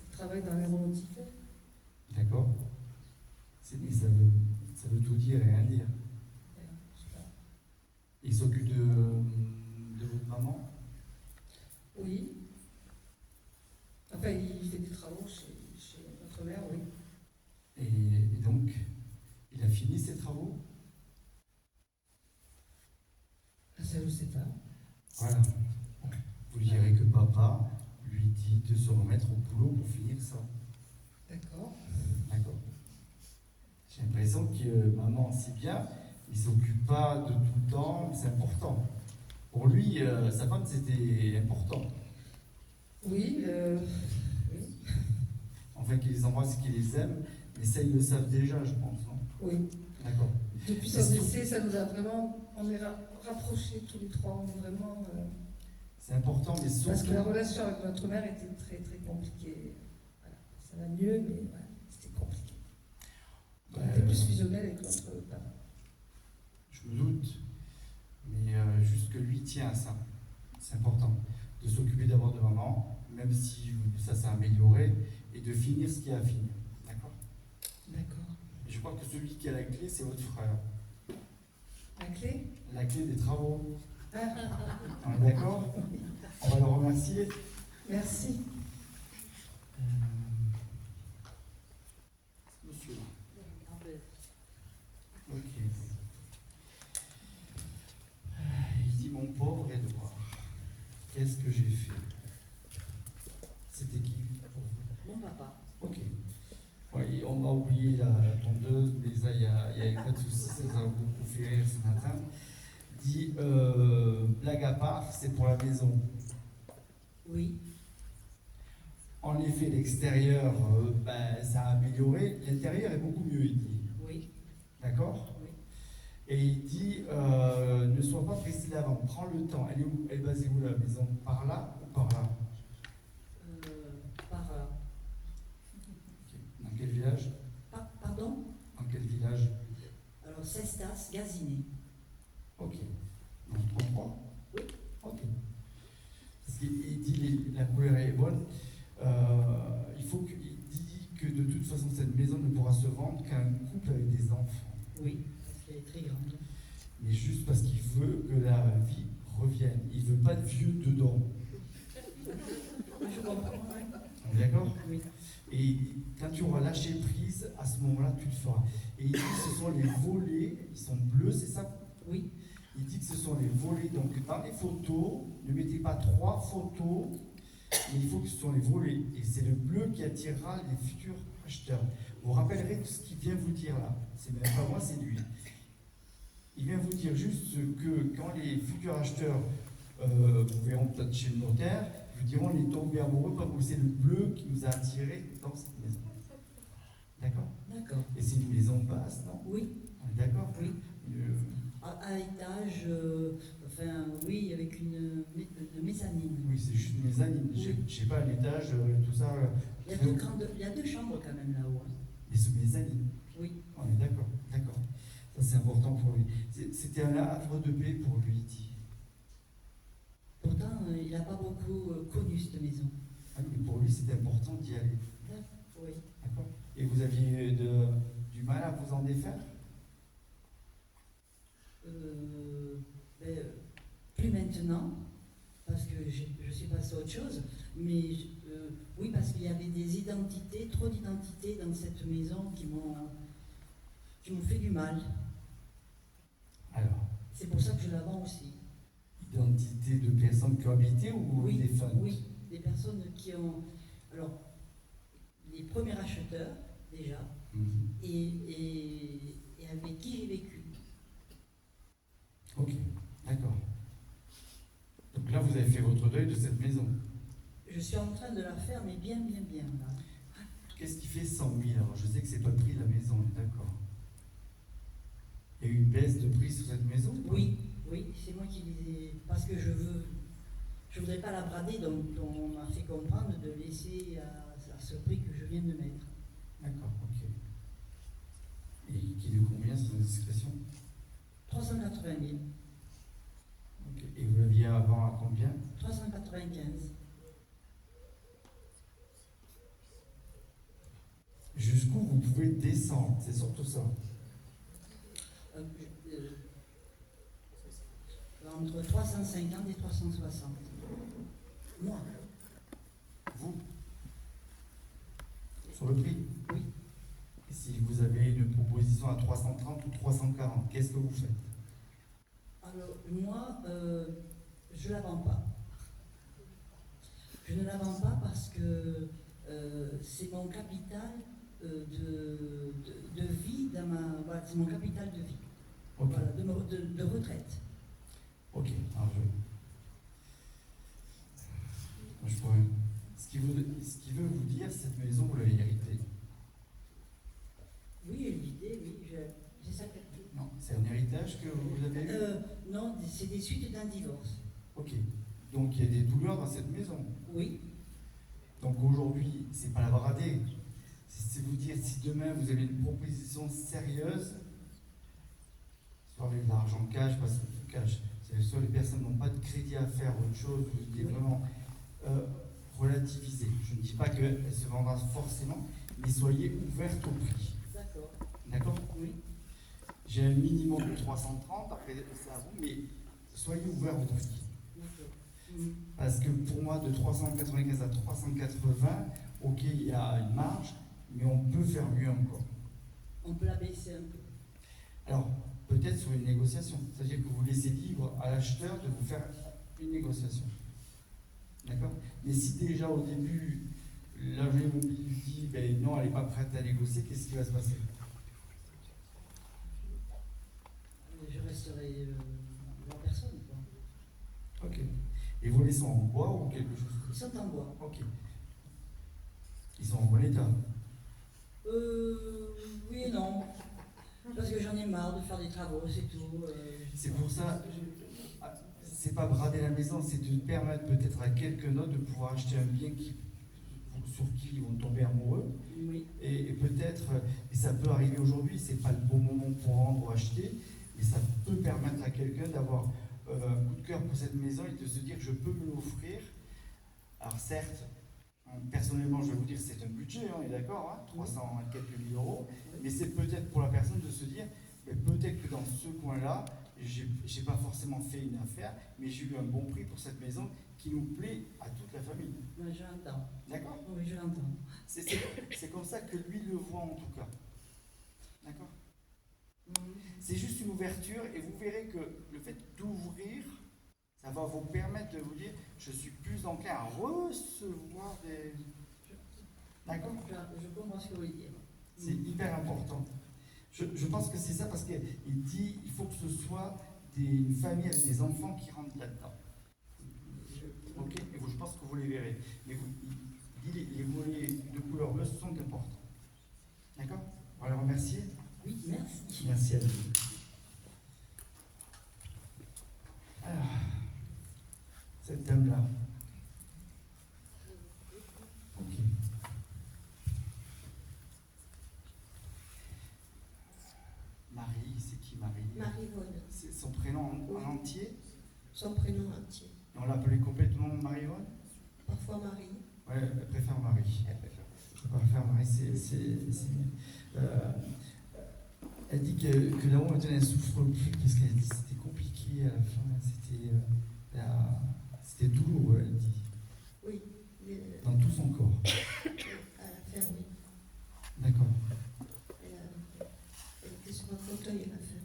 Il travaille dans l'aéronautique. D'accord? Mais ça veut tout dire et rien dire. Je sais pas. Il s'occupe de votre maman? Oui. Enfin, il fait des travaux chez notre mère, oui. Et donc, il a fini ses travaux? Ça, je sais pas. Voilà. Vous direz que papa lui dit de se remettre au boulot pour finir ça. D'accord. D'accord. J'ai l'impression que maman, c'est bien, il ne s'occupe pas de tout le temps, c'est important. Pour lui, sa femme, c'était important. Oui, oui. Enfin, qu'il les embrasse, qu'il les aime, mais ça, ils le savent déjà, je pense. Non? Oui. D'accord. Depuis son décès, ça nous a vraiment... On est rapprochés tous les trois, on est vraiment... C'est important, mais surtout... Parce que la relation avec notre mère était très très compliquée. Voilà. Ça va mieux, mais voilà, c'était compliqué. On était plus fusionnels avec notre papa. Je me doute, mais juste que lui tient à ça. C'est important de s'occuper d'abord de maman, même si ça s'est amélioré, et de finir ce qu'il y a à finir. D'accord? D'accord. Et je crois que celui qui a la clé, c'est votre frère. La clé? La clé des travaux. Ah. On est d'accord? On va le remercier. Merci. Monsieur. Ok. Il dit mon pauvre Edouard, qu'est-ce que j'ai fait? C'était qui pour vous? Mon papa. Ok. Oui, on va oublier la tondeuse, mais ça, il n'y a pas de souci, ça va beaucoup fait rire ce matin. Dit, blague à part, c'est pour la maison. Oui. En effet, l'extérieur, ça a amélioré. L'intérieur est beaucoup mieux, il dit. Oui. D'accord? Oui. Et il dit, ne sois pas pressé d'avant, prends le temps. Elle est où? Elle est basée où la maison? Par là ou par là? Par... Okay. Dans quel village? Pardon? Dans quel village? Alors, Cestas, Gaziné. Ok. Donc 33? Oui. Ok. Parce qu'il dit la couleur est bonne. Il dit que de toute façon, cette maison ne pourra se vendre qu'à un couple avec des enfants. Oui, parce qu'elle est très grande. Mais juste parce qu'il veut que la vie revienne. Il ne veut pas de vieux dedans. Je comprends. On est d'accord? Oui. Et quand tu auras lâché prise, à ce moment-là, tu le feras. Et il dit que ce sont les volets, ils sont bleus, c'est ça? Oui. Il dit que ce sont les volets. Donc dans les photos, ne mettez pas 3 photos, mais il faut que ce soit les volets. Et c'est le bleu qui attirera les futurs acheteurs. Vous rappellerez tout ce qu'il vient vous dire là. C'est même pas moi, c'est lui. Il vient vous dire juste que quand les futurs acheteurs vous verront peut-être chez le notaire, vous diront on est tombé amoureux parce que c'est le bleu qui nous a attirés dans cette maison. D'accord? D'accord. Et c'est une maison basse, non? Oui. On est d'accord? Oui. À étage, enfin oui, avec une mezzanine. Oui, c'est juste une mezzanine. Je sais pas, un étage, tout ça. Il y a deux chambres quand même là-haut. Hein. Et ce mezzanine. Oui. On est d'accord, d'accord. Ça c'est important pour lui. C'était un havre de paix pour lui, dit. Pourtant, il n'a pas beaucoup connu cette maison. Ah, mais pour lui, c'était important d'y aller. Oui. D'accord. Et vous aviez du mal à vous en défaire? Plus maintenant, parce que je suis passée à autre chose, mais oui, parce qu'il y avait des identités, trop d'identités dans cette maison qui m'ont fait du mal. Alors, c'est pour ça que je la vends aussi. Identité de personnes qui ont habité ou oui, des femmes? Oui, des personnes qui ont... Alors, les premiers acheteurs, déjà, et avec qui j'ai vécu. Ok, d'accord. Donc là, vous avez fait votre deuil de cette maison. Je suis en train de la faire, mais bien, bien, bien. Là. Qu'est-ce qui fait 100 000? Alors, je sais que c'est pas le prix de la maison, d'accord. Il y a eu une baisse de prix sur cette maison? Oui, oui, c'est moi qui les ai... Parce que je voudrais pas la brader, donc on m'a fait comprendre de laisser à ce prix que je viens de mettre. D'accord, ok. Et qui est de combien, sans indiscrétion? 380 000. Ok. Et vous l'aviez avant à combien? 395. Jusqu'où vous pouvez descendre, c'est surtout ça. Entre 350 et 360. Moi. Vous? Sur le prix? Oui. Et si vous avez une proposition à 330 ou 340, qu'est-ce que vous faites? Alors, moi, je ne la vends pas. Je ne la vends pas parce que c'est mon capital de vie dans ma... Voilà, c'est mon capital de vie. Okay. Voilà, de retraite. Ok, alors je pourrais... Ce qui veut vous dire, cette maison, vous l'avez héritée? Oui, héritée, oui, j'ai ça perdu. Non, c'est un héritage que vous avez eu? Non, c'est des suites d'un divorce. Ok, donc il y a des douleurs dans cette maison? Oui. Donc aujourd'hui, c'est pas la brader, c'est vous dire si demain vous avez une proposition sérieuse, soit avec de l'argent cash, parce que cash, soit les personnes n'ont pas de crédit à faire, autre chose, vous dites vraiment relativiser. Je ne dis pas qu'elle se vendra forcément, mais soyez ouvertes au prix. D'accord. D'accord? Oui. J'ai un minimum de 330, après c'est à vous, mais soyez ouverts au prix. D'accord. Parce que pour moi, de 395 à 380, ok, il y a une marge, mais on peut faire mieux encore. On peut la baisser un peu. Alors, peut-être sur une négociation. C'est-à-dire que vous laissez libre à l'acheteur de vous faire une négociation. D'accord? Mais si déjà au début, l'agent immobilier dit ben non, elle n'est pas prête à négocier, qu'est-ce qui va se passer? Je resterai la personne, quoi. Ok. Et vos laissons en bois ou quelque chose? Ils sont en bois. Ok. Ils sont en bon état? Oui et non. Parce que j'en ai marre de faire des travaux, c'est tout. C'est pour ça, c'est pas brader la maison, c'est de permettre peut-être à quelqu'un d'autre de pouvoir acheter un bien sur qui ils vont tomber amoureux. Oui. Et peut-être, et ça peut arriver aujourd'hui, c'est pas le bon moment pour vendre ou acheter, mais ça peut permettre à quelqu'un d'avoir un coup de cœur pour cette maison et de se dire je peux me l'offrir. Alors certes, personnellement je vais vous dire c'est un budget, on est d'accord, hein, 300 et quelques mille euros, mais c'est peut-être pour la personne de se dire peut-être que dans ce coin-là, j'ai pas forcément fait une affaire, mais j'ai eu un bon prix pour cette maison qui nous plaît à toute la famille. Oui, je l'entends. D'accord? Oui, je l'entends. C'est comme ça que lui le voit en tout cas. D'accord? C'est juste une ouverture et vous verrez que le fait d'ouvrir, ça va vous permettre de vous dire je suis plus enclin à recevoir des... D'accord? Je comprends ce que vous voulez dire. C'est hyper important. Je pense que c'est ça parce qu'il dit il faut que ce soit une famille avec des enfants qui rentrent là-dedans. Ok? Et je pense que vous les verrez. Mais il dit les volets de couleur bleue sont importants. D'accord? On va le remercier. Oui, merci. Merci à vous. entier? Son prénom entier. Et on l'appelait complètement Marie-Yvonne? Parfois Marie. Ouais, elle préfère Marie. Je préfère Marie, c'est bien. Elle dit que là-haut, maintenant, elle souffre plus parce qu'elle dit que c'était compliqué à la fin. C'était douloureux, elle dit. Oui. Dans tout son corps. À la fin, oui. D'accord. Elle était sur un fauteuil à la fin.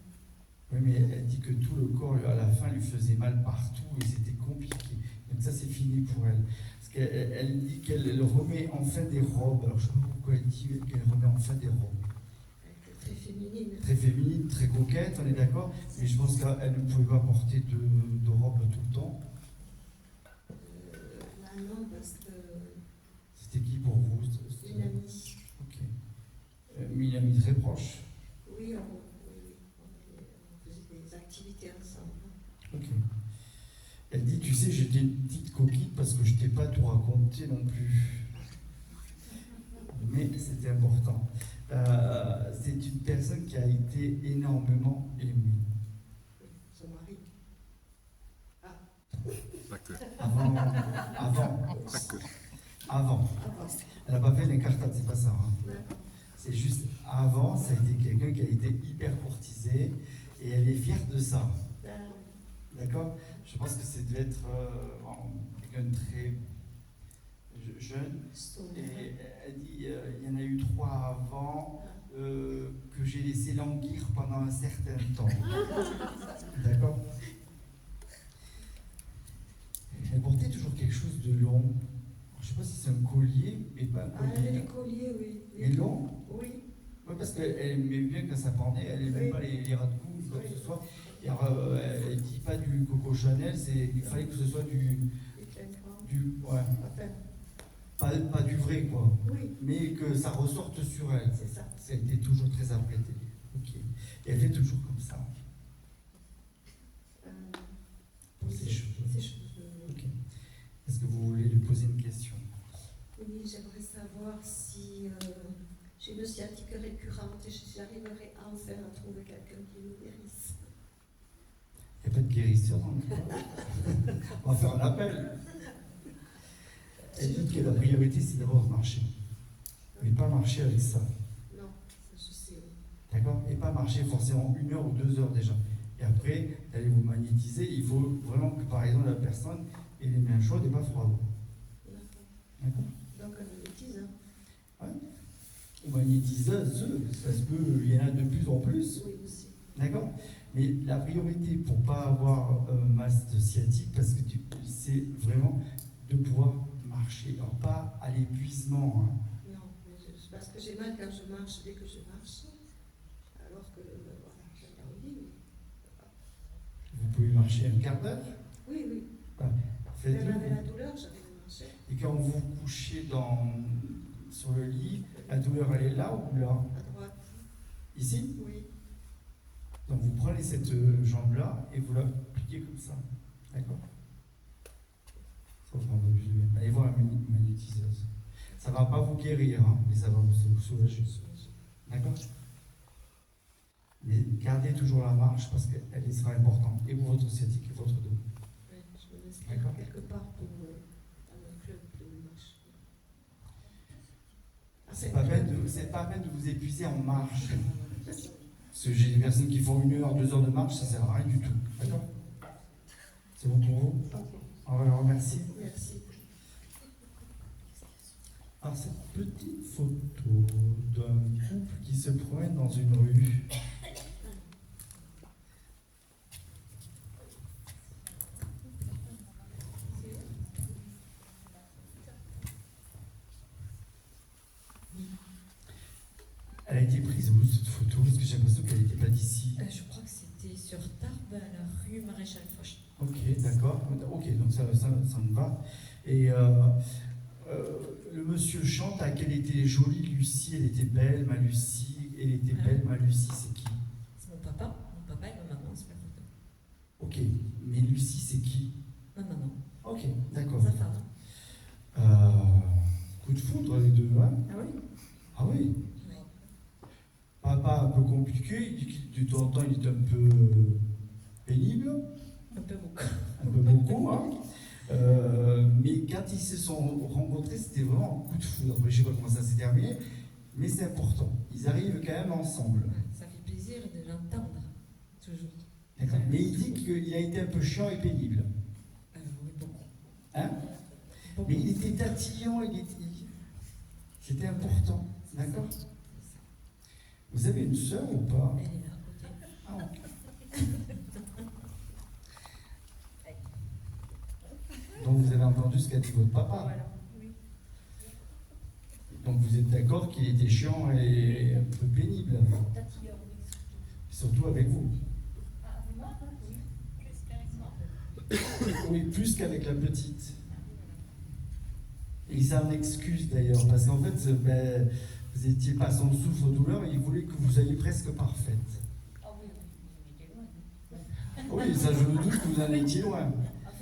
Oui, mais elle dit que tout le corps, à la fin, lui faisait mal partout et c'était compliqué. Donc ça, c'est fini pour elle. Parce qu'elle dit qu'elle remet enfin des robes. Alors, je ne sais pas pourquoi elle dit qu'elle remet enfin des robes. Très féminine. Très féminine, très coquette, on est d'accord. Mais je pense qu'elle ne pouvait pas porter de robe tout le temps. Non, parce que... C'était qui pour vous? Une amie. Ok. Une amie très proche. Oui, on faisait des activités ensemble. Ok. Elle dit, tu sais, j'étais une petite coquille parce que je t'ai pas tout raconté non plus. Mais c'était important. C'est une personne qui a été énormément aimée. Son mari. Pas que. Avant. Elle n'a pas fait l'incartade, c'est pas ça. Hein. C'est juste avant, ça a été quelqu'un qui a été hyper courtisé et elle est fière de ça. D'accord? Je pense que c'est devait être quelqu'un de très jeune. Et elle dit il y en a eu 3 avant que j'ai laissé languir pendant un certain temps. D'accord? Elle portait toujours quelque chose de long. Je ne sais pas si c'est un collier, mais pas un collier. Les colliers, oui. Mais long? Oui. Oui, parce qu'elle aimait bien quand ça pendait, elle n'aimait pas les rats de cou, quoi que ce soit. Et alors, elle ne dit pas du Coco Chanel, il fallait que ce soit pas du vrai, quoi. Oui. Mais que ça ressorte sur elle. C'est ça. Ça a été toujours très apprêté. Ok. Et elle fait toujours comme ça. Pour ces cheveux. Ok. Est-ce que vous voulez lui poser une question? Oui, j'aimerais savoir si j'ai une sciatique récurrente et si j'arriverai enfin à trouver quelqu'un qui me guérisse. Il n'y a pas de guérisseur dans le cas. On va faire un appel. Elle dit que la priorité, c'est d'abord de marcher. Mais pas marcher avec ça. Non, ça je sais. D'accord? Et pas marcher forcément 1 heure ou 2 heures déjà. Et après, d'aller vous magnétiser, il faut vraiment que, par exemple, la personne ait les mains chaudes et pas froides. D'accord? Donc, un magnétiseur. Ouais. Ou magnétiseuse, ça se peut, il y en a de plus en plus. Oui, aussi. D'accord? Mais la priorité pour ne pas avoir masse sciatique, parce que c'est vraiment de pouvoir marcher, alors pas à l'épuisement. Hein. Non, mais parce que j'ai mal quand je marche, dès que je marche, alors que, voilà, j'ai envie. Vous pouvez marcher un quart d'heure. Oui, oui. Faites-le. Même avec la douleur, j'arrive à marcher. Et quand vous vous couchez sur le lit, la douleur elle est là ou là? À droite. Ici? Oui. Donc vous prenez cette jambe-là et vous la pliez comme ça. D'accord? Ça vous fera un peu plus de bien. Allez voir la magnétiseuse. Ça ne va pas vous guérir, hein, mais ça va vous soulager. D'accord? Mais gardez toujours la marche parce qu'elle sera importante. Et pour votre sciatique et votre dos. Oui, je me laisse quelque part pour un club de marche. C'est pas peine de vous épuiser en marche. Parce que j'ai des personnes qui font 1 heure, 2 heures de marche, ça ne sert à rien du tout. D'accord? C'est bon pour vous? On va le remercier. Merci. Alors, cette petite photo d'un couple qui se promène dans une rue. Elle a été prise où cette photo? Parce que j'ai l'impression qu'elle n'était pas d'ici. Je crois que c'était sur Tarbes, à la rue Maréchal Foch. Ok, d'accord. Ok, donc ça me va. Et le monsieur chante à qu'elle était jolie, Lucie, elle était belle, ma Lucie, elle était belle, ma Lucie, c'est qui? C'est mon papa et ma maman, c'est la photo. Ok, mais Lucie, c'est qui? Ma maman. Ok, d'accord. Sa femme. Coup de foudre, les deux, hein? Ah oui? Ah oui? Papa un peu compliqué, il dit que de temps en temps il est un peu pénible. Un peu beaucoup. Un peu beaucoup, hein. Mais quand ils se sont rencontrés, c'était vraiment un coup de foudre. Je ne sais pas comment ça s'est terminé, mais c'est important. Ils arrivent quand même ensemble. Ça fait plaisir de l'entendre, toujours. D'accord. Mais il dit qu'il a été un peu chiant et pénible. Oui, beaucoup. Hein? Mais il était tatillon, c'était important. D'accord. Vous avez une sœur ou pas? Elle est là, à côté. Ah, ok. Donc vous avez entendu ce qu'a dit votre papa. Voilà. Oui. Donc vous êtes d'accord qu'il était chiant et un peu pénible. Surtout avec vous. Oui, plus qu'avec la petite. Et il s'en excuse d'ailleurs, parce qu'en fait, ben, vous n'étiez pas sans souffre-douleur, il voulait que vous alliez presque parfaite. Oui, ça je me doute que vous en étiez loin.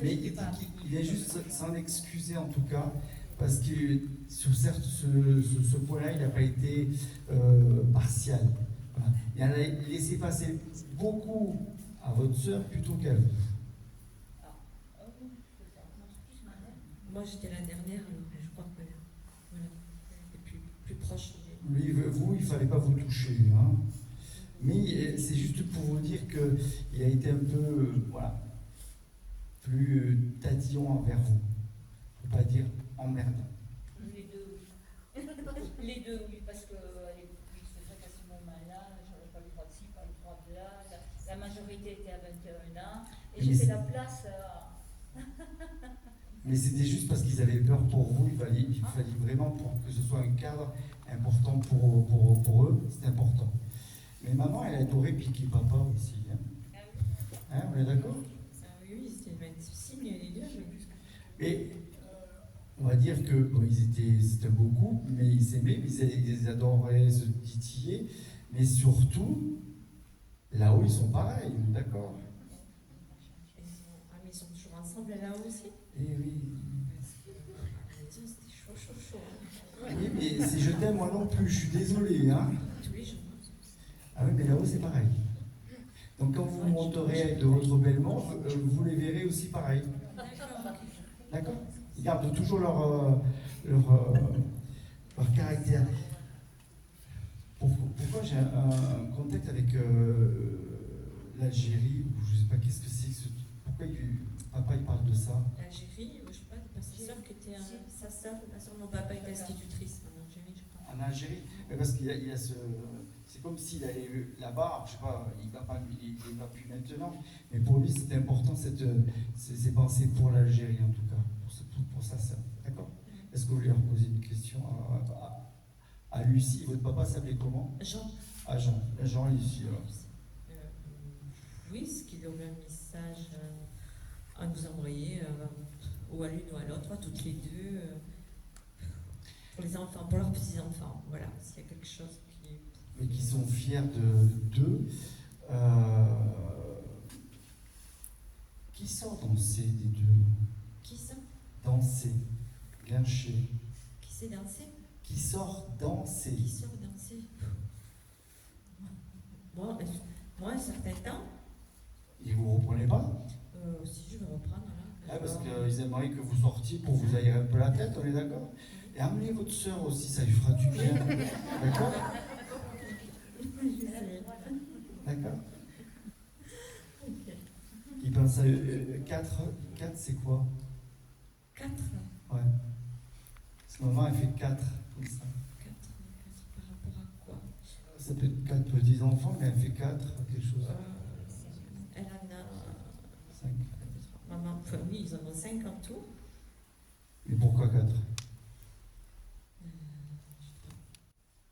Mais il vient juste s'en excuser en tout cas, parce que sur certes, ce point-là, il n'a pas été partial. Voilà. Il en a laissé passer beaucoup à votre sœur plutôt qu'à vous. Moi, j'étais la dernière, alors je crois que voilà, et plus proche. Lui, vous, il ne fallait pas vous toucher. Hein. Mais c'est juste pour vous dire qu'il a été un peu voilà, plus tatillon envers vous. Il ne faut pas dire emmerdant. Les deux, oui. Les deux, oui, parce que c'est vrai qu'à ce moment-là, j'avais pas le droit de ci, pas le droit de là. La majorité était à 21 ans. Et j'ai fait la place. Mais c'était juste parce qu'ils avaient peur pour vous, il fallait vraiment pour que ce soit un cadre important pour eux, c'est important. Mais maman, elle a adoré piquer papa aussi. Hein, hein, on est d'accord? Oui, c'était signe les deux. Et on va dire que bon, c'était un beau couple, mais ils s'aimaient, ils adoraient se titiller, mais surtout, là-haut, ils sont pareils, d'accord? Ah, mais ils sont toujours ensemble là-haut aussi? Eh oui. C'était chaud. Oui, mais si je t'aime, moi non plus, je suis désolé. Hein. Tous les jours. Ah oui, mais là-haut, c'est pareil. Donc quand vous monterez de votre belle montre, vous les verrez aussi pareil. D'accord? Ils gardent toujours leur caractère. Pourquoi j'ai un contact avec l'Algérie, ou je ne sais pas qu'est-ce que c'est, pourquoi papa il parle de ça? L'Algérie, je sais pas, sa sœur qui était sa sœur, mon papa était institutrice en Algérie, je crois. En Algérie? Parce qu'il y a ce... C'est comme s'il allait là-bas, je sais pas, il va plus maintenant, mais pour lui c'était important ces pensées pour l'Algérie en tout cas, pour sa sœur. D'accord? Est-ce que vous voulez reposer une question à Lucie? Votre papa s'appelait comment? Jean. Ah Jean, Jean Lucie alors. Oui, ce qu'il aurait un message à nous envoyer, ou à l'une ou à l'autre, à toutes les deux, pour les enfants, pour leurs petits-enfants, voilà, s'il y a quelque chose qui... Mais qui sont fiers d'eux. Qui sort danser des deux? Qui ça? Danser, glincher. Qui sait danser? Qui sort danser? Qui sort danser? Moi, un certain temps. Et vous ne reprenez pas? Si, je vais reprendre là. Parce qu'ils aimeraient que vous sortiez pour vous aérer un peu la tête, on est d'accord? Et amenez votre soeur aussi, ça lui fera du bien. D'accord? D'accord? Il pense à 4. 4, c'est quoi? 4? Ouais. Ce moment, elle fait 4, comme ça. 4 par rapport à quoi? Ça peut être 4 petits-enfants, mais elle fait 4, quelque chose. Elle en a... 5. Maman, enfin, oui, ils en ont 5 en tout. Mais pourquoi 4?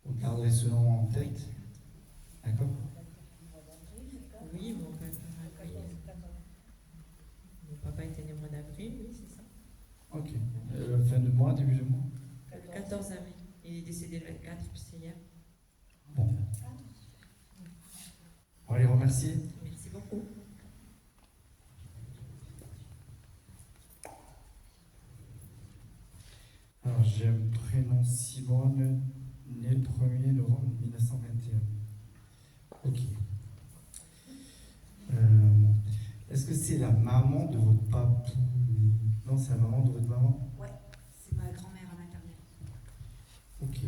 Vous garderez ce nom en tête. D'accord? Oui, mon papa était né au mois d'avril, oui, c'est ça. Ok. Fin de mois, début de mois? Le 14 avril. Il est décédé le 24, puis c'est hier. Bon. On va les remercier. Merci beaucoup. Alors, j'ai un prénom Simone, né le 1er novembre 1921. Ok. Est-ce que c'est la maman de votre papou? Non, c'est la maman de votre maman? Ouais, c'est ma grand-mère maternelle. Ok.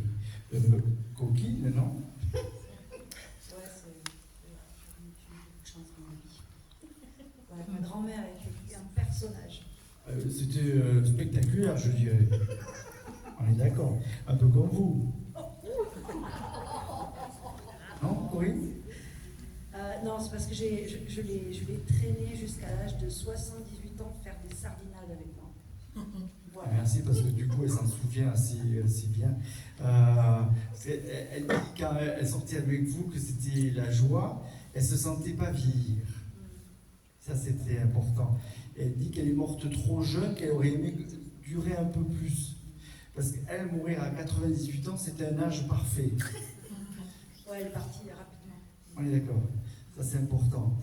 Coquine, non? Ouais, c'est une chance dans ma vie. Ouais, ma grand-mère était un personnage. C'était spectaculaire, je dirais. On est d'accord. Un peu comme vous. Non, Corinne? Non, c'est parce que je l'ai traîné jusqu'à l'âge de 78 ans faire des sardinades avec moi. Voilà. Merci, parce que du coup, elle s'en souvient assez bien. Elle dit quand elle sortait avec vous que c'était la joie, elle ne se sentait pas vieillir. Ça, c'était important. Elle dit qu'elle est morte trop jeune, qu'elle aurait aimé durer un peu plus. Parce qu'elle, mourir à 98 ans, c'était un âge parfait. Ouais, elle est partie rapidement. On est d'accord. Ça, c'est important.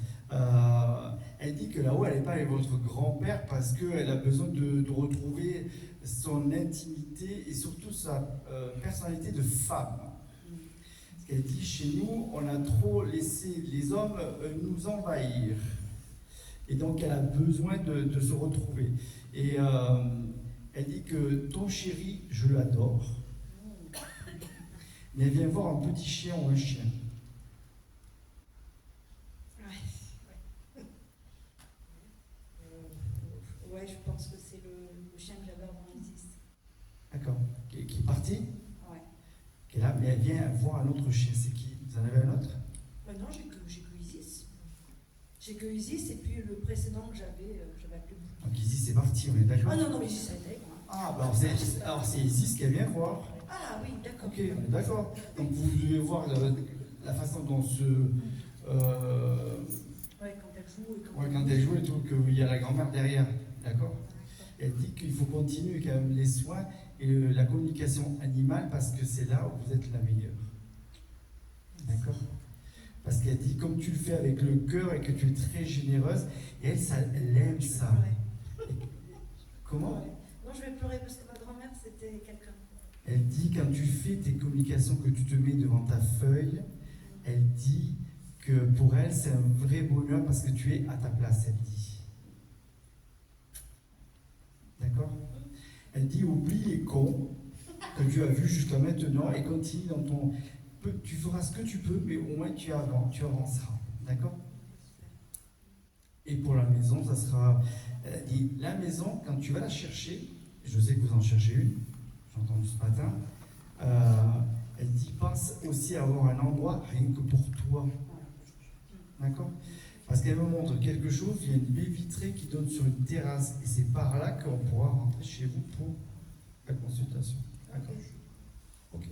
Elle dit que là-haut, elle n'est pas avec votre grand-père parce qu'elle a besoin de retrouver son intimité et surtout sa personnalité de femme. Parce qu'elle dit, chez nous, on a trop laissé les hommes nous envahir. Et donc, elle a besoin de se retrouver. Et elle dit que ton chéri, je l'adore. Mais elle vient voir un petit chien ou un chien. Ouais, je pense que c'est le chien que j'avais avant Isis. D'accord. Qui est parti? Ouais. Qui est là, mais elle vient voir un autre chien. C'est qui? Vous en avez un autre? Non, j'ai que Isis. J'ai que Isis et puis le précédent que j'avais plus. Donc Isis est parti, on est d'accord? Ah non, Isis, ça a été. Ah, bah alors c'est Isis qui vient voir. Ah oui, d'accord. Ok, on est d'accord. Donc vous devez voir la façon dont Ouais, quand elle joue et quand elle joue et tout, qu'il y a la grand-mère derrière. D'accord? Elle dit qu'il faut continuer quand même les soins et la communication animale parce que c'est là où vous êtes la meilleure. D'accord? Parce qu'elle dit, comme tu le fais avec le cœur et que tu es très généreuse, et elle aime ça. Comment? Non, je vais pleurer parce que ma grand-mère, c'était quelqu'un. Elle dit, quand tu fais tes communications, que tu te mets devant ta feuille, elle dit que pour elle, c'est un vrai bonheur parce que tu es à ta place, elle dit. D'accord? Elle dit, oublie les cons que tu as vus jusqu'à maintenant et continue dans ton... Tu feras ce que tu peux, mais au moins tu avanceras. D'accord? Et pour la maison, ça sera... Elle dit, la maison, quand tu vas la chercher, je sais que vous en cherchez une, j'ai entendu ce matin, elle dit, pense aussi à avoir un endroit rien que pour toi. D'accord? Parce qu'elle me montre quelque chose, il y a une baie vitrée qui donne sur une terrasse, et c'est par là qu'on pourra rentrer chez vous pour la consultation. D'accord? Ok.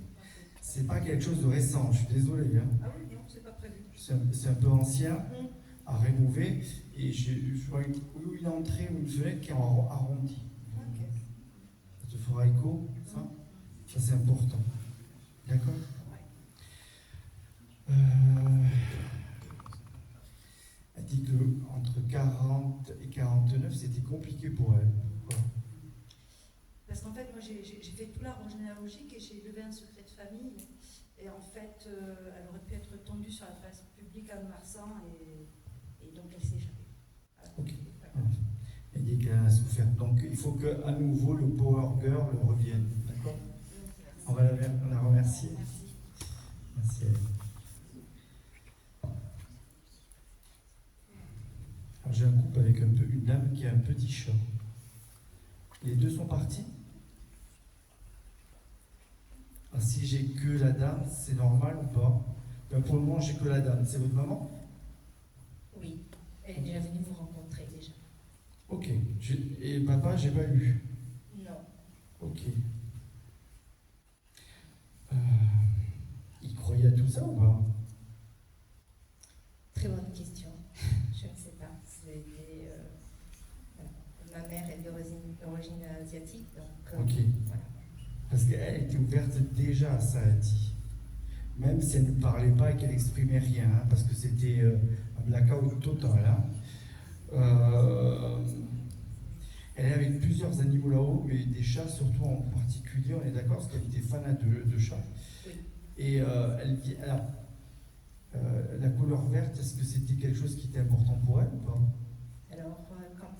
C'est pas quelque chose de récent, je suis désolé. Hein. Ah oui, non, c'est pas prévu. C'est un peu ancien, à rénover, et je vois une entrée ou une fenêtre qui est arrondie. Okay. Ça te fera écho, ça? Ça, c'est important. D'accord? Elle dit que entre 40 et 49, c'était compliqué pour elle. Pourquoi? Parce qu'en fait, moi, j'ai fait tout l'arbre généalogique et j'ai levé un secret de famille. Et en fait, elle aurait pu être tendue sur la place publique à Marsan et donc elle s'est échappée. Ok. Elle dit qu'elle a souffert. Donc il faut qu'à nouveau le Power Girl revienne. D'accord? On va la remercier. Merci à elle. Alors j'ai un couple avec une dame qui a un petit chat. Les deux sont partis. Alors, si j'ai que la dame, c'est normal ou pas? Ben, pour le moment, j'ai que la dame. C'est votre maman? Oui, elle est déjà venue vous rencontrer déjà. Ok. Et papa, j'ai pas eu. Non. Ok. Il croyait à tout ça ou pas? Très bonne question. Je ne sais pas. Ma mère est d'origine asiatique, donc ok. Voilà. Parce qu'elle était ouverte déjà à ça, elle dit. Même si elle ne parlait pas et qu'elle n'exprimait rien, hein, parce que c'était un blackout total. Hein. Elle est avec plusieurs animaux là-haut, mais des chats surtout en particulier, on est d'accord, parce qu'elle était fanat de chats. Oui. Et la couleur verte, est-ce que c'était quelque chose qui était important pour elle ou pas?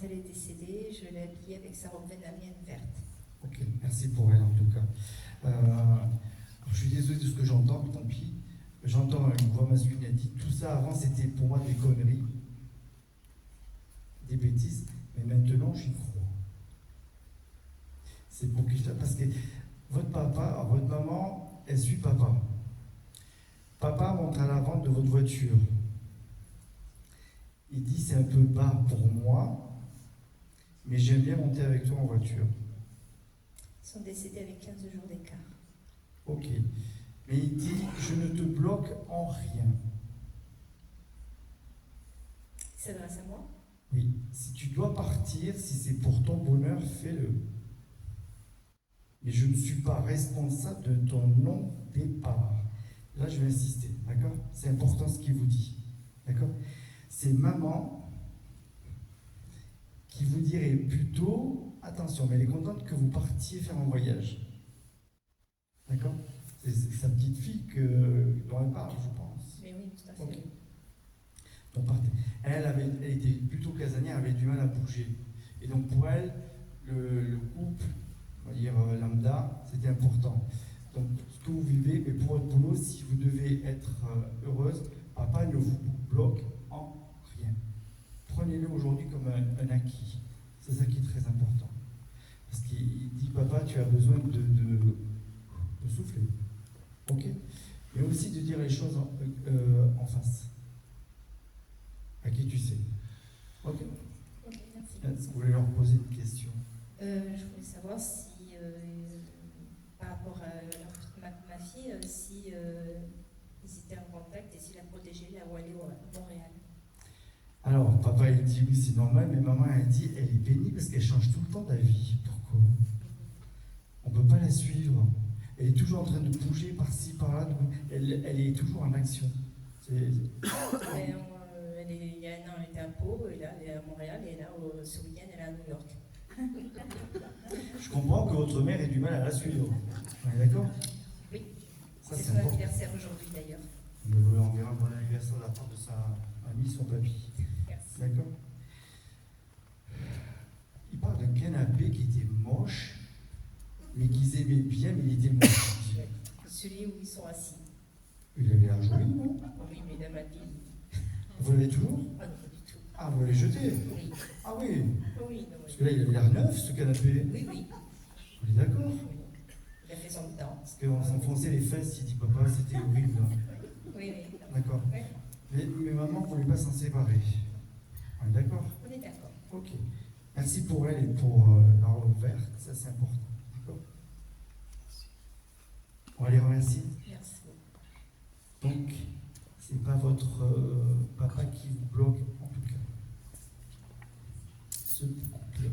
elle est décédée, je l'ai habillée avec sa robe vietnamienne verte. Ok, merci pour elle en tout cas. Je suis désolé de ce que j'entends, mais tant pis. J'entends une voix masculine qui a dit tout ça avant c'était pour moi des conneries, des bêtises, mais maintenant j'y crois. C'est pour que parce que votre papa, votre maman, elle suit papa. Papa monte à la vente de votre voiture. Il dit c'est un peu bas pour moi, mais j'aime bien monter avec toi en voiture. Ils sont décédés avec 15 jours d'écart. Ok. Mais il dit je ne te bloque en rien. Il s'adresse à moi? Oui. Si tu dois partir, si c'est pour ton bonheur, fais-le. Mais je ne suis pas responsable de ton non-départ. Là, je vais insister, d'accord? C'est important ce qu'il vous dit, d'accord? C'est maman qui vous dirait plutôt, attention, mais elle est contente que vous partiez faire un voyage. D'accord? C'est sa petite fille dont elle parle, je pense. Mais oui, tout à fait. Okay. Donc partez. Elle était plutôt casanière, elle avait du mal à bouger. Et donc pour elle, le couple, on va dire lambda, c'était important. Donc, ce que vous vivez, mais pour votre boulot, si vous devez être heureuse, papa ne vous bloque en rien. Prenez-le aujourd'hui comme un acquis. C'est ça qui est très important. Parce qu'il dit, papa, tu as besoin de souffler. Ok? Mais aussi de dire les choses en face. À qui tu sais. Ok? Ok, merci. Est-ce que vous voulez leur poser une question? Je voulais savoir si, par rapport à ma fille, si ils étaient en contact et s'il a protégé là où elle est à Montréal. Alors, papa, il dit oui, c'est normal, mais maman, elle dit, elle est bénie parce qu'elle change tout le temps d'avis. Pourquoi? On ne peut pas la suivre. Elle est toujours en train de bouger par-ci, par-là. Elle est toujours en action. Il y a un an, elle était à Pau, et là, elle est à Montréal, et là, ce week-end, elle est à New York. Je comprends que votre mère ait du mal à la suivre. On est d'accord? Oui. Ça, c'est son important. anniversaire aujourd'hui, d'ailleurs. On verra un bon anniversaire de la part de sa amie, son papy. Merci. D'accord? Il parle d'un canapé qui était moche, mais qu'ils aimaient bien, mais il était moche. Celui où ils sont assis. Il avait l'air joli, non? Oui, mais il m'a dit. Vous l'avez toujours? Ah non, pas du tout. Ah, vous l'avez jeté? Oui. Ah oui? Oui, non, Parce que là, il avait l'air neuf, ce canapé. oui, oui. On est d'accord? Oui. Il a fait son temps. Parce qu'on s'enfonçait les fesses, il dit papa, c'était horrible. Oui, oui. D'accord. Oui. Mais maman ne voulait pas s'en séparer. On est d'accord? On est d'accord. Ok. Merci pour elle et pour la robe verte, ça c'est important. D'accord? On va les remercier. Merci. Donc, c'est pas votre papa qui vous bloque, en tout cas. Ce couple.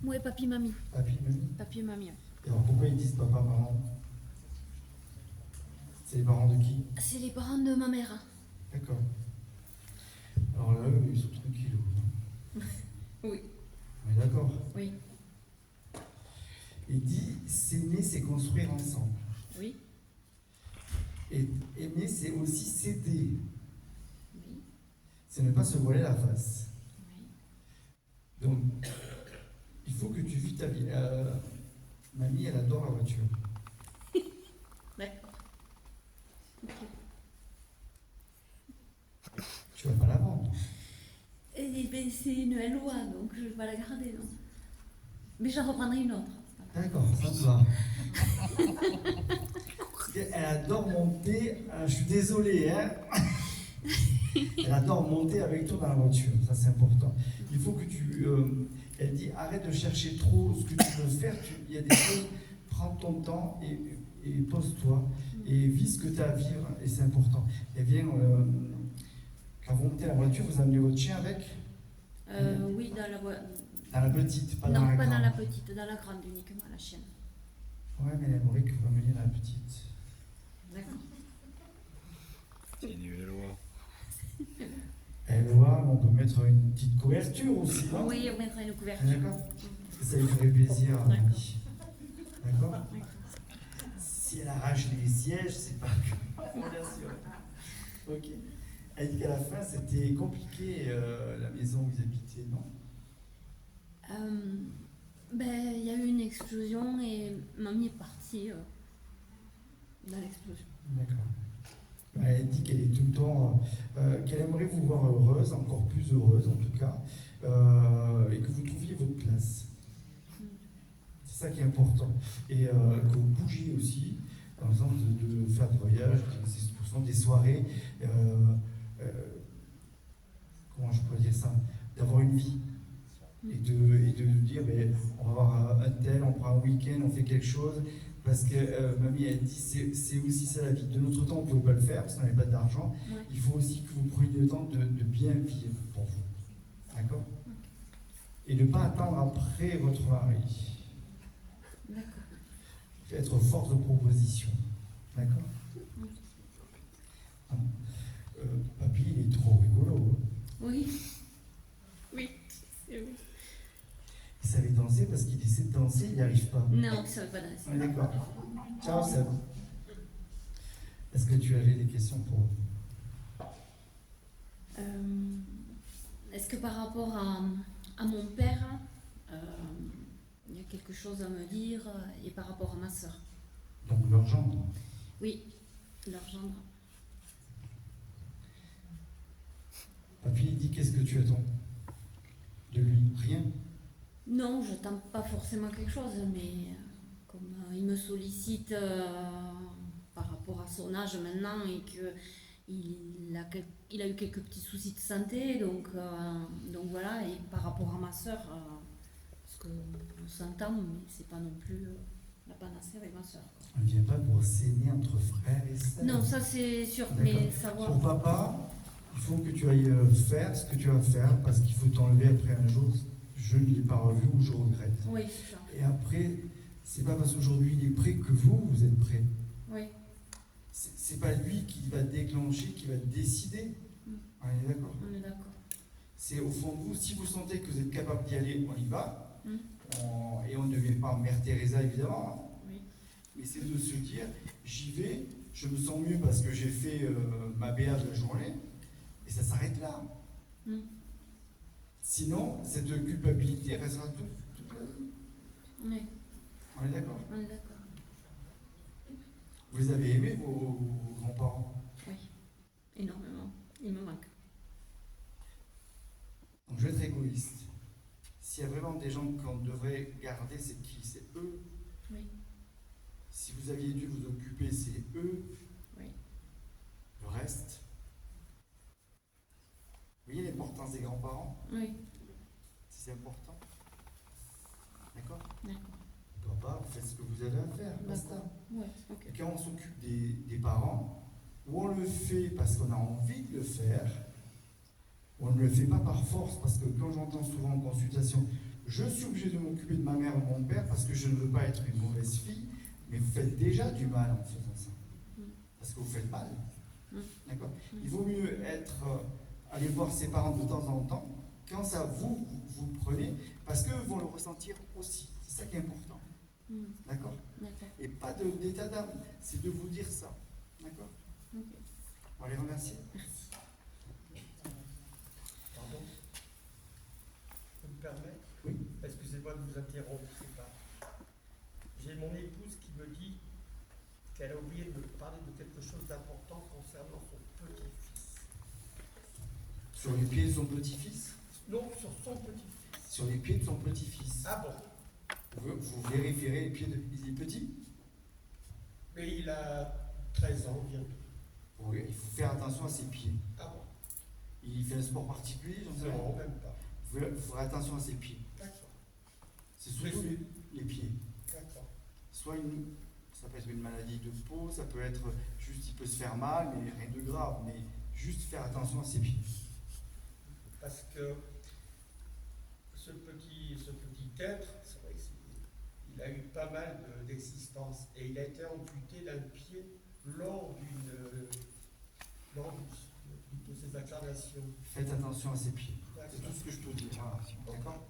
Moi et papi, mamie. Papi, mamie. Papi et mamie. Et alors pourquoi ils disent papa, maman? C'est les parents de qui? C'est les parents de ma mère. D'accord. Alors là, eux, ils sont tranquilles. Oui. On est d'accord? Oui. Il dit s'aimer, c'est construire ensemble. Oui. Et aimer, c'est aussi s'aider. Oui. C'est ne pas se voiler la face. Oui. Donc, il faut que tu vis ta vie. Mamie, elle adore la voiture. D'accord. Ok. Tu vas pas la vendre. Eh ben, c'est une LOA, donc je ne vais pas la garder, non. Mais j'en reprendrai une autre. D'accord, ça te va. Elle adore monter, je suis désolé, hein. Elle adore monter avec toi dans la voiture, ça c'est important. Il faut que tu... elle dit, arrête de chercher trop ce que tu veux faire, il y a des choses, prends ton temps et pose-toi et vis ce que tu as à vivre, et c'est important. Et bien, quand vous montez la voiture, vous amenez votre chien avec? Oui, dans la voiture. Dans la petite, pas dans non, la pas grande. dans la petite, dans la grande uniquement, la chienne. Ouais, mais elle aimerait que vous ameniez dans la petite. D'accord. C'est une loi. Eloi, on peut mettre une petite couverture aussi, non? Oui, on mettra une couverture. D'accord? Ça lui ferait plaisir à D'accord. mamie. D'accord? Si elle arrache les sièges, c'est pas que. Bien sûr. Ok. Elle dit qu'à la fin, c'était compliqué, la maison où ils habitaient, non? Ben, il y a eu une explosion et mamie est partie dans l'explosion. D'accord. Elle dit qu'elle est tout le temps, qu'elle aimerait vous voir heureuse, encore plus heureuse en tout cas, et que vous trouviez votre place. C'est ça qui est important. Et que vous bougiez aussi, dans le sens de faire des voyages, des soirées, comment je pourrais dire ça, d'avoir une vie. Et de dire, mais on va avoir un tel, on prend un week-end, on fait quelque chose, parce que mamie elle dit, c'est aussi ça la vie. De notre temps, on ne pouvait pas le faire, parce qu'on n'avait pas d'argent. Ouais. Il faut aussi que vous preniez le temps de bien vivre pour vous. D'accord? Et de ne pas attendre après votre mari. D'accord. Être force de proposition. D'accord? Papy, il est trop rigolo. Hein? Oui. Oui. C'est oui. Il savait danser parce qu'il essaie de danser, il n'y arrive pas. Non, ça ne veut pas danser. On est d'accord. Ciao, Seb. Est-ce que tu avais des questions pour eux? Est-ce que par rapport à mon père, il y a quelque chose à me dire et par rapport à ma soeur? Donc leur gendre. Oui, leur gendre. Papy, il dit qu'est-ce que tu attends de lui? Rien. Non, je n'attends pas forcément quelque chose, mais comme il me sollicite par rapport à son âge maintenant et qu'il a eu quelques petits soucis de santé, donc voilà, et par rapport à ma soeur, parce qu'on s'entend, mais c'est pas non plus la panacée avec ma soeur. On ne vient pas pour s'aimer entre frères et sœurs. Non, ça c'est sûr, D'accord. mais savoir... Pour papa, il faut que tu ailles faire ce que tu vas faire, parce qu'il faut t'enlever après un jour. Je ne l'ai pas revu ou je regrette. Oui, c'est ça. Et après, c'est pas parce qu'aujourd'hui il est prêt que vous êtes prêt. Oui. C'est pas lui qui va déclencher, qui va décider. On est d'accord? On est d'accord. C'est au fond de vous, si vous sentez que vous êtes capable d'y aller, on y va. Et on ne devient pas Mère Teresa évidemment. Oui. Mais c'est de se dire, j'y vais, je me sens mieux parce que j'ai fait ma BA de la journée, et ça s'arrête là. Sinon, cette culpabilité restera toute la vie. Oui. On est d'accord? On est d'accord. Vous avez aimé vos grands-parents? Oui, énormément. Il me manque. Donc je vais être égoïste. S'il y a vraiment des gens qu'on devrait garder, c'est qui? C'est eux. Oui. Si vous aviez dû vous occuper, c'est eux. Oui. Le reste. Vous voyez l'importance des grands-parents? Oui. C'est important. D'accord? D'accord. Papa, vous faites ce que vous avez à faire. Basta. Ouais, ok. Et quand on s'occupe des parents, ou on le fait parce qu'on a envie de le faire, ou on ne le fait pas par force, parce que quand j'entends souvent en consultation, je suis obligé de m'occuper de ma mère ou de mon père parce que je ne veux pas être une mauvaise fille, mais vous faites déjà du mal en faisant ça. Parce que vous faites mal. D'accord? Il vaut mieux aller voir ses parents de temps en temps, quand ça vous prenez, parce qu'eux vont le ressentir aussi. C'est ça qui est important. D'accord? Et pas d'état d'âme, c'est de vous dire ça. D'accord? On va les remercier. Merci. Pardon? Vous me permettez? Oui. Excusez-moi de vous interrompre. J'ai mon épouse qui me dit qu'elle a oublié de me parler de quelque chose d'important concernant son petit-fils. Sur les pieds de son petit-fils? Non, sur son petit-fils. Sur les pieds de son petit-fils. Ah bon? Vous vérifierez les pieds de... Il est petit? Mais il a 13 ans bientôt. Oui, il faut faire attention à ses pieds. Ah bon? Il fait un sport particulier, j'en sais rien. Non, même pas. Il faut faire attention à ses pieds. D'accord. C'est surtout les pieds. D'accord. Soit ça peut être une maladie de peau, ça peut être juste, il peut se faire mal, mais rien de grave. Mais juste faire attention à ses pieds. Parce que ce petit être, c'est vrai qu'il a eu pas mal d'existence et il a été amputé d'un pied lors de ses incarnations. Faites attention à ses pieds. C'est tout ce que je peux dire. Voilà. D'accord?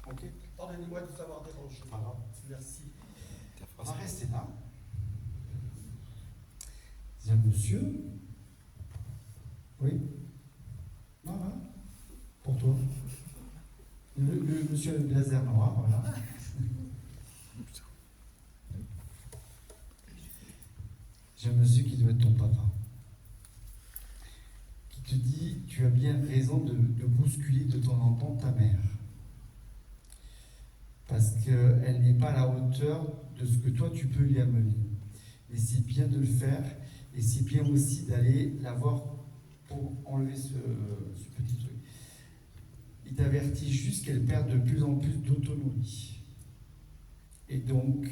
Ok? Pardonnez-moi de vous avoir dérangé. Pas grave. Merci. On va rester là. C'est un monsieur. Oui? Voilà. Pour toi. Le monsieur blazer noir, voilà. J'ai un monsieur qui doit être ton papa. Qui te dit, tu as bien raison de bousculer de temps en temps ta mère. Parce qu'elle n'est pas à la hauteur de ce que toi tu peux lui amener. Et c'est bien de le faire, et c'est bien aussi d'aller la voir pour enlever ce petit truc. Il t'avertit juste qu'elle perd de plus en plus d'autonomie. Et donc,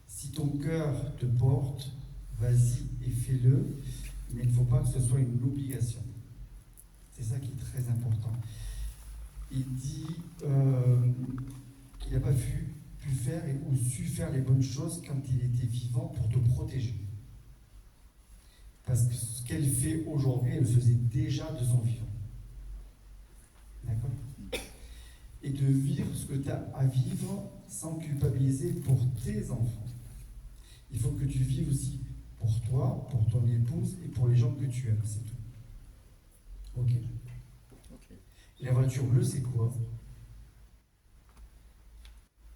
si ton cœur te porte, vas-y et fais-le, mais il ne faut pas que ce soit une obligation. C'est ça qui est très important. Il dit qu'il n'a pas pu faire ou su faire les bonnes choses quand il était vivant pour te protéger. Parce que ce qu'elle fait aujourd'hui, elle le faisait déjà de son vivant. D'accord ? Et de vivre ce que tu as à vivre sans culpabiliser pour tes enfants. Il faut que tu vives aussi pour toi, pour ton épouse et pour les gens que tu aimes, c'est tout. Ok. Et la voiture bleue, c'est quoi ?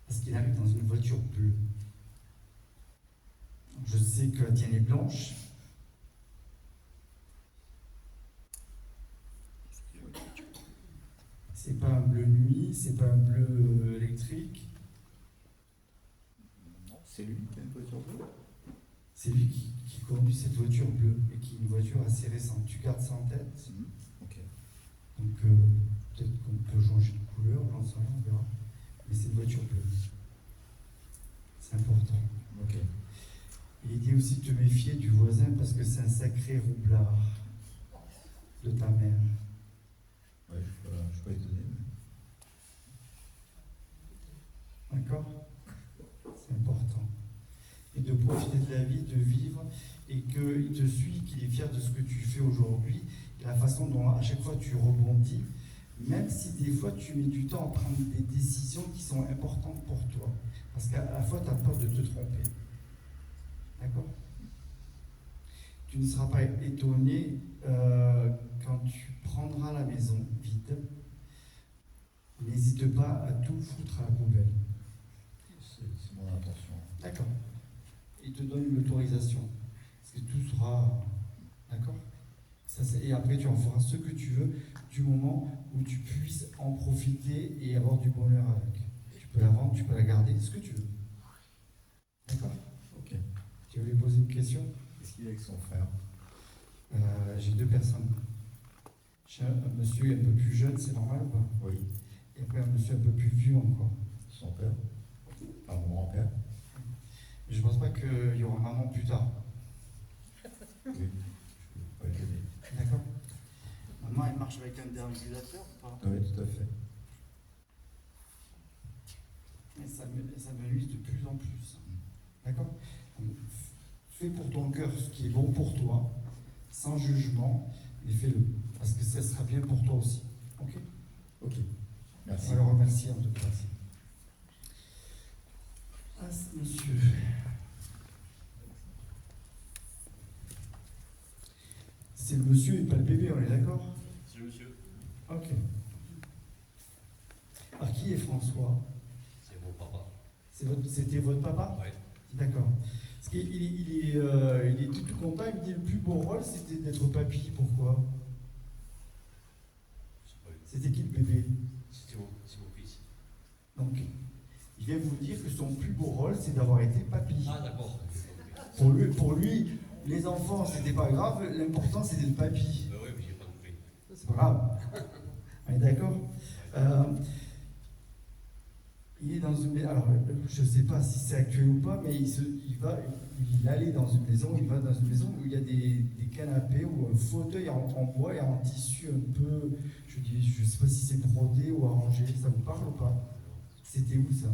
Parce qu'il arrive dans une voiture bleue. Je sais que la tienne est blanche. C'est pas un bleu nuit, c'est pas un bleu électrique. Non, c'est lui qui a une voiture bleue. C'est lui qui conduit cette voiture bleue et qui est une voiture assez récente. Tu gardes ça en tête. Ok. Donc peut-être qu'on peut changer de couleur, j'en sais rien, on verra. Mais c'est une voiture bleue. C'est important. Ok. Et il dit aussi de te méfier du voisin parce que c'est un sacré roublard de ta mère. Ouais, je suis pas étonné. D'accord ? C'est important. Et de profiter de la vie, de vivre, et qu'il te suit, qu'il est fier de ce que tu fais aujourd'hui, et la façon dont à chaque fois tu rebondis, même si des fois tu mets du temps à prendre des décisions qui sont importantes pour toi. Parce qu'à la fois tu as peur de te tromper. D'accord ? Tu ne seras pas étonné quand tu prendras la maison vide. N'hésite pas à tout foutre à la poubelle. C'est mon intention. D'accord. Il te donne une autorisation. Parce que tout sera... D'accord ? Et après, tu en feras ce que tu veux du moment où tu puisses en profiter et avoir du bonheur avec. Tu peux la vendre, tu peux la garder, ce que tu veux. D'accord ? Ok. Tu voulais poser une question ? Qu'est-ce qu'il y a avec son frère ? J'ai deux personnes. J'ai un monsieur un peu plus jeune, c'est normal ou pas ? Oui. Et après un monsieur un peu plus vieux encore. Son père ? Enfin, mon grand-père ? Je ne pense pas qu'il y aura maman plus tard. Oui. Je ne pas étonné. D'accord ? Maman, elle marche avec un déambulateur ou pas ? Oui, tout à fait. Et ça me nuise de plus en plus. D'accord ? Donc, fais pour ton cœur ce qui est bon pour toi, sans jugement, mais fais-le. Parce que ça sera bien pour toi aussi. Ok ? Ok. Merci. On va le remercier en tout cas. Ah, monsieur. C'est le monsieur et pas le bébé, on est d'accord ? C'est le monsieur. Ok. Alors qui est François ? C'est mon papa. C'était votre papa ? Oui. D'accord. Parce qu'il il est tout content, il me dit le plus beau rôle c'était d'être papy. Pourquoi ? C'était qui le bébé ? C'est mon fils. Donc, il vient vous dire que son plus beau rôle c'est d'avoir été papy. Ah d'accord. Pour lui, les enfants c'était pas grave, l'important c'était le papy. Oui, mais j'ai pas compris. C'est pas grave. On est d'accord ? Il est dans une... Alors, je ne sais pas si c'est actuel ou pas, mais il allait dans une maison, il va dans une maison où il y a des canapés ou un fauteuil en bois et en tissu un peu... Je ne sais pas si c'est brodé ou arrangé. Ça vous parle ou pas ? C'était où ça ?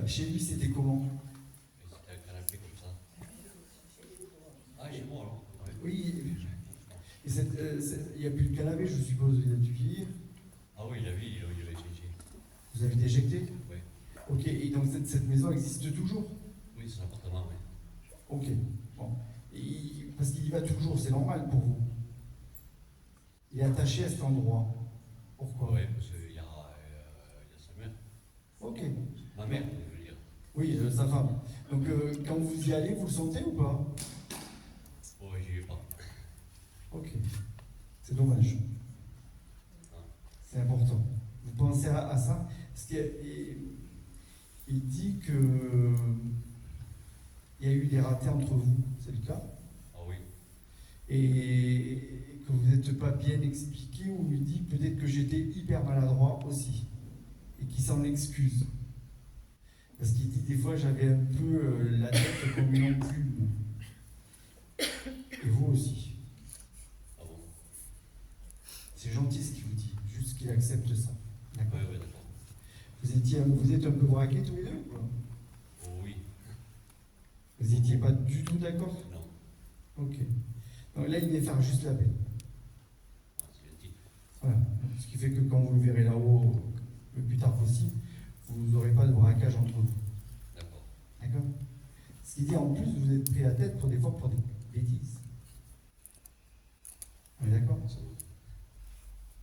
Chez lui, c'était comment ? C'était un canapé comme ça. Ah, chez moi alors. Oui. Et il n'y a plus de canapé, je suppose, il a dû vieillir. Ah oui, il avait échangé. Vous avez été éjecté ? Oui. Ok, et donc cette maison existe toujours ? Oui, c'est un appartement, oui. Ok, bon. Parce qu'il y va toujours, c'est normal pour vous. Il est attaché à cet endroit. Pourquoi? Oui, parce qu'il y a sa mère. Ok. Ma mère, je veux dire. Oui, sa femme. Donc quand vous y allez, vous le sentez ou pas? Oh, j'y vais pas. Ok. C'est dommage. C'est important. Vous pensez à ça? Parce qu'il dit que il y a eu des ratés entre vous. C'est le cas? Ah oui. Et que vous n'êtes pas bien expliqué, ou il dit peut-être que j'étais hyper maladroit aussi. Et qu'il s'en excuse. Parce qu'il dit des fois j'avais un peu la tête comme une enclume. Et vous aussi. Ah bon? C'est gentil ce qu'il vous dit, juste qu'il accepte ça. D'accord? Oui, d'accord. Vous êtes un peu braqués tous les deux, quoi? Oh oui. Vous n'étiez pas du tout d'accord? Non. Ok. Donc là, il vient faire juste la paix. Ah, c'est gentil. Voilà. Ce qui fait que quand vous le verrez là-haut, le plus tard possible, vous n'aurez pas de braquage entre vous. D'accord. D'accord? Ce qui dit en plus, vous êtes pris la tête pour des fois pour des bêtises. On est d'accord?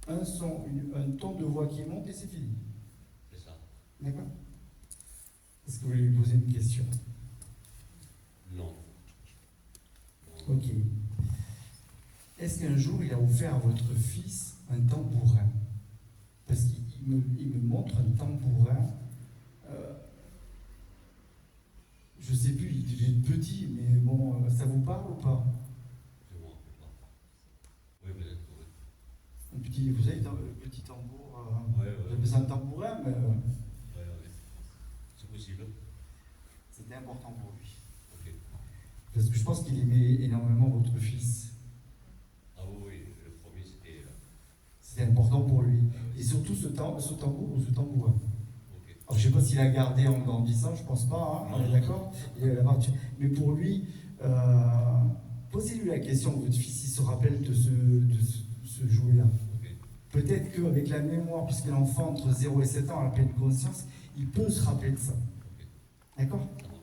Un son, un ton de voix qui monte et c'est fini. C'est ça. D'accord? Est-ce que vous voulez lui poser une question? Non. Ok. Est-ce qu'un jour il a offert à votre fils un tambourin? Parce qu'il me montre un tambourin. Je ne sais plus, il devait être petit, mais bon, ça vous parle ou pas? Je m'en rappelle pas. Oui, peut-être, oui. Un petit, vous savez, le petit tambour. Ouais. J'appelle ça un tambourin, mais. Ouais. C'est possible. C'était important pour lui. Ok. Parce que je pense qu'il aimait énormément votre fils. Ah oui, le premier c'était. C'était important pour lui. Et surtout ce tambour ou ce tambourin. Ok. Alors, je ne sais pas s'il a gardé en grandissant, je pense pas, hein, on est d'accord? Mais pour lui, posez-lui la question, votre fils, il se rappelle de ce jouet-là. Ok. Peut-être qu'avec la mémoire, puisque l'enfant entre 0 et 7 ans a la pleine conscience, il peut se rappeler de ça. Ok. D'accord? Ça marche.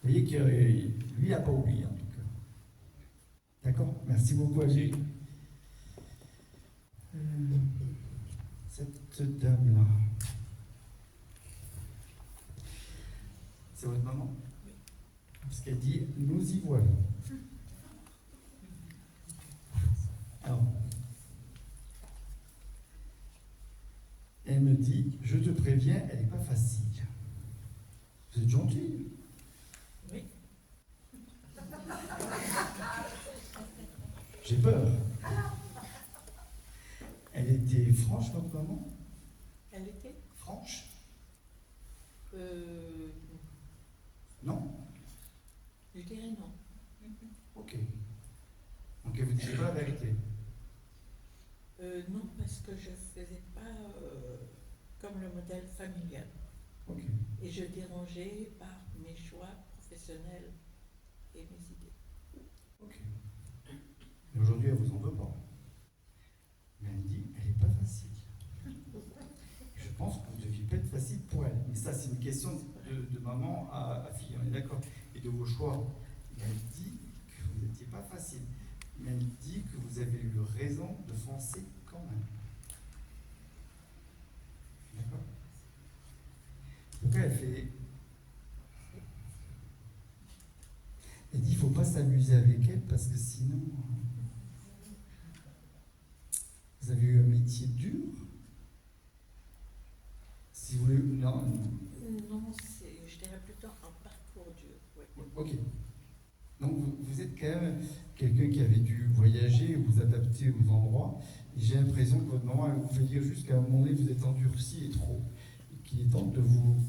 Vous voyez que lui, il n'a pas oublié en tout cas. D'accord? Merci beaucoup à lui. Cette dame-là. C'est votre maman? Parce qu'elle dit nous y voilà. Alors, elle me dit je te préviens, elle n'est pas facile. Vous êtes gentille. Oui. J'ai peur. Elle était franche, votre maman? Elle était Franche? euh, Non? Je dirais non. Ok. Donc elle vous disait pas la vérité? Non, parce que je ne faisais pas comme le modèle familial. Ok. Et je dérangeais par mes choix professionnels et mes idées. Ok. Et aujourd'hui, elle vous en veut pas. Mais elle dit, elle n'est pas facile. Je pense que vous ne deviez pas être facile pour elle. Mais ça, c'est une question de maman à fille, on est d'accord? Et de vos choix. Mais elle dit que vous n'étiez pas facile. Mais elle dit que vous avez eu raison de foncer quand même. D'accord? Pourquoi elle fait... Elle dit, il ne faut pas s'amuser avec elle parce que sinon... Vous avez eu un métier dur? Si vous voulez... Non, Je dirais plutôt un parcours dur. Ouais. ok. Donc vous êtes quand même quelqu'un qui avait dû voyager, vous adapter aux endroits. Et j'ai l'impression que votre maman vous fait dire juste qu'à un moment donné, vous êtes endurci et trop. Et qu'il est temps de vous...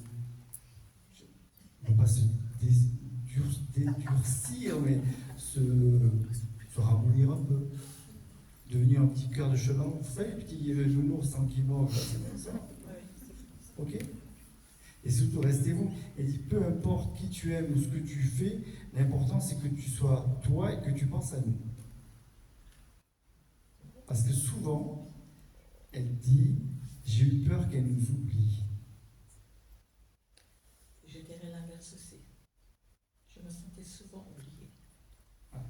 Non pas se dédurcir, mais se ramollir un peu. Devenir un petit cœur de cheval. Vous savez, les petits nounours tranquillement, c'est comme ça. Ok? Et surtout, restez-vous. Elle dit, peu importe qui tu aimes ou ce que tu fais, l'important c'est que tu sois toi et que tu penses à nous. Parce que souvent, elle dit, j'ai eu peur qu'elle nous oublie. Je dirais l'inverse aussi. Je me sentais souvent oubliée. Voilà.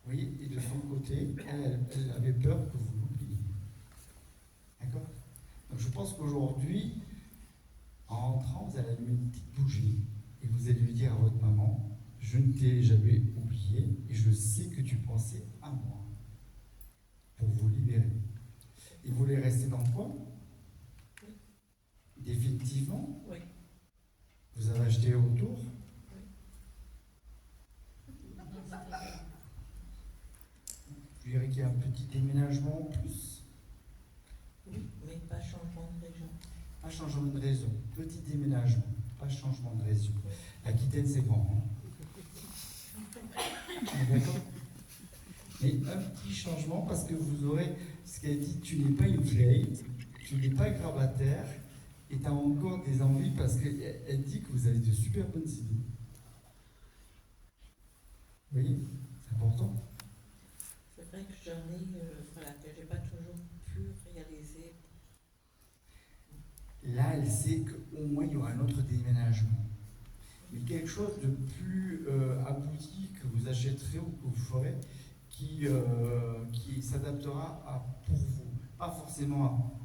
Vous voyez, et de son côté, elle avait peur que vous l'oubliez. pense qu'aujourd'hui, en rentrant, vous allez allumer une petite bougie et vous allez lui dire à votre maman, je ne t'ai jamais oublié et je sais que tu pensais à moi pour vous libérer. Et vous voulez rester dans le coin? Définitivement? Oui. Vous avez acheté autour? Vous verrez qu'il y a un petit déménagement en plus? Oui, mais pas changement de région. Pas changement de réseau, petit déménagement, pas changement de réseau. L'Aquitaine, c'est grand. D'accord? Mais un petit changement parce que vous aurez, ce qu'elle dit, tu n'es pas une vieille, tu n'es pas grabataire et tu as encore des envies parce qu'elle dit que vous avez de super bonnes idées. Vous voyez? C'est important. C'est vrai que j'en ai, voilà, que j'ai pas toujours pu réaliser. Là, elle sait qu'au moins il y aura un autre déménagement. Mais quelque chose de plus abouti que vous achèterez ou que vous ferez qui s'adaptera pour vous. Pas forcément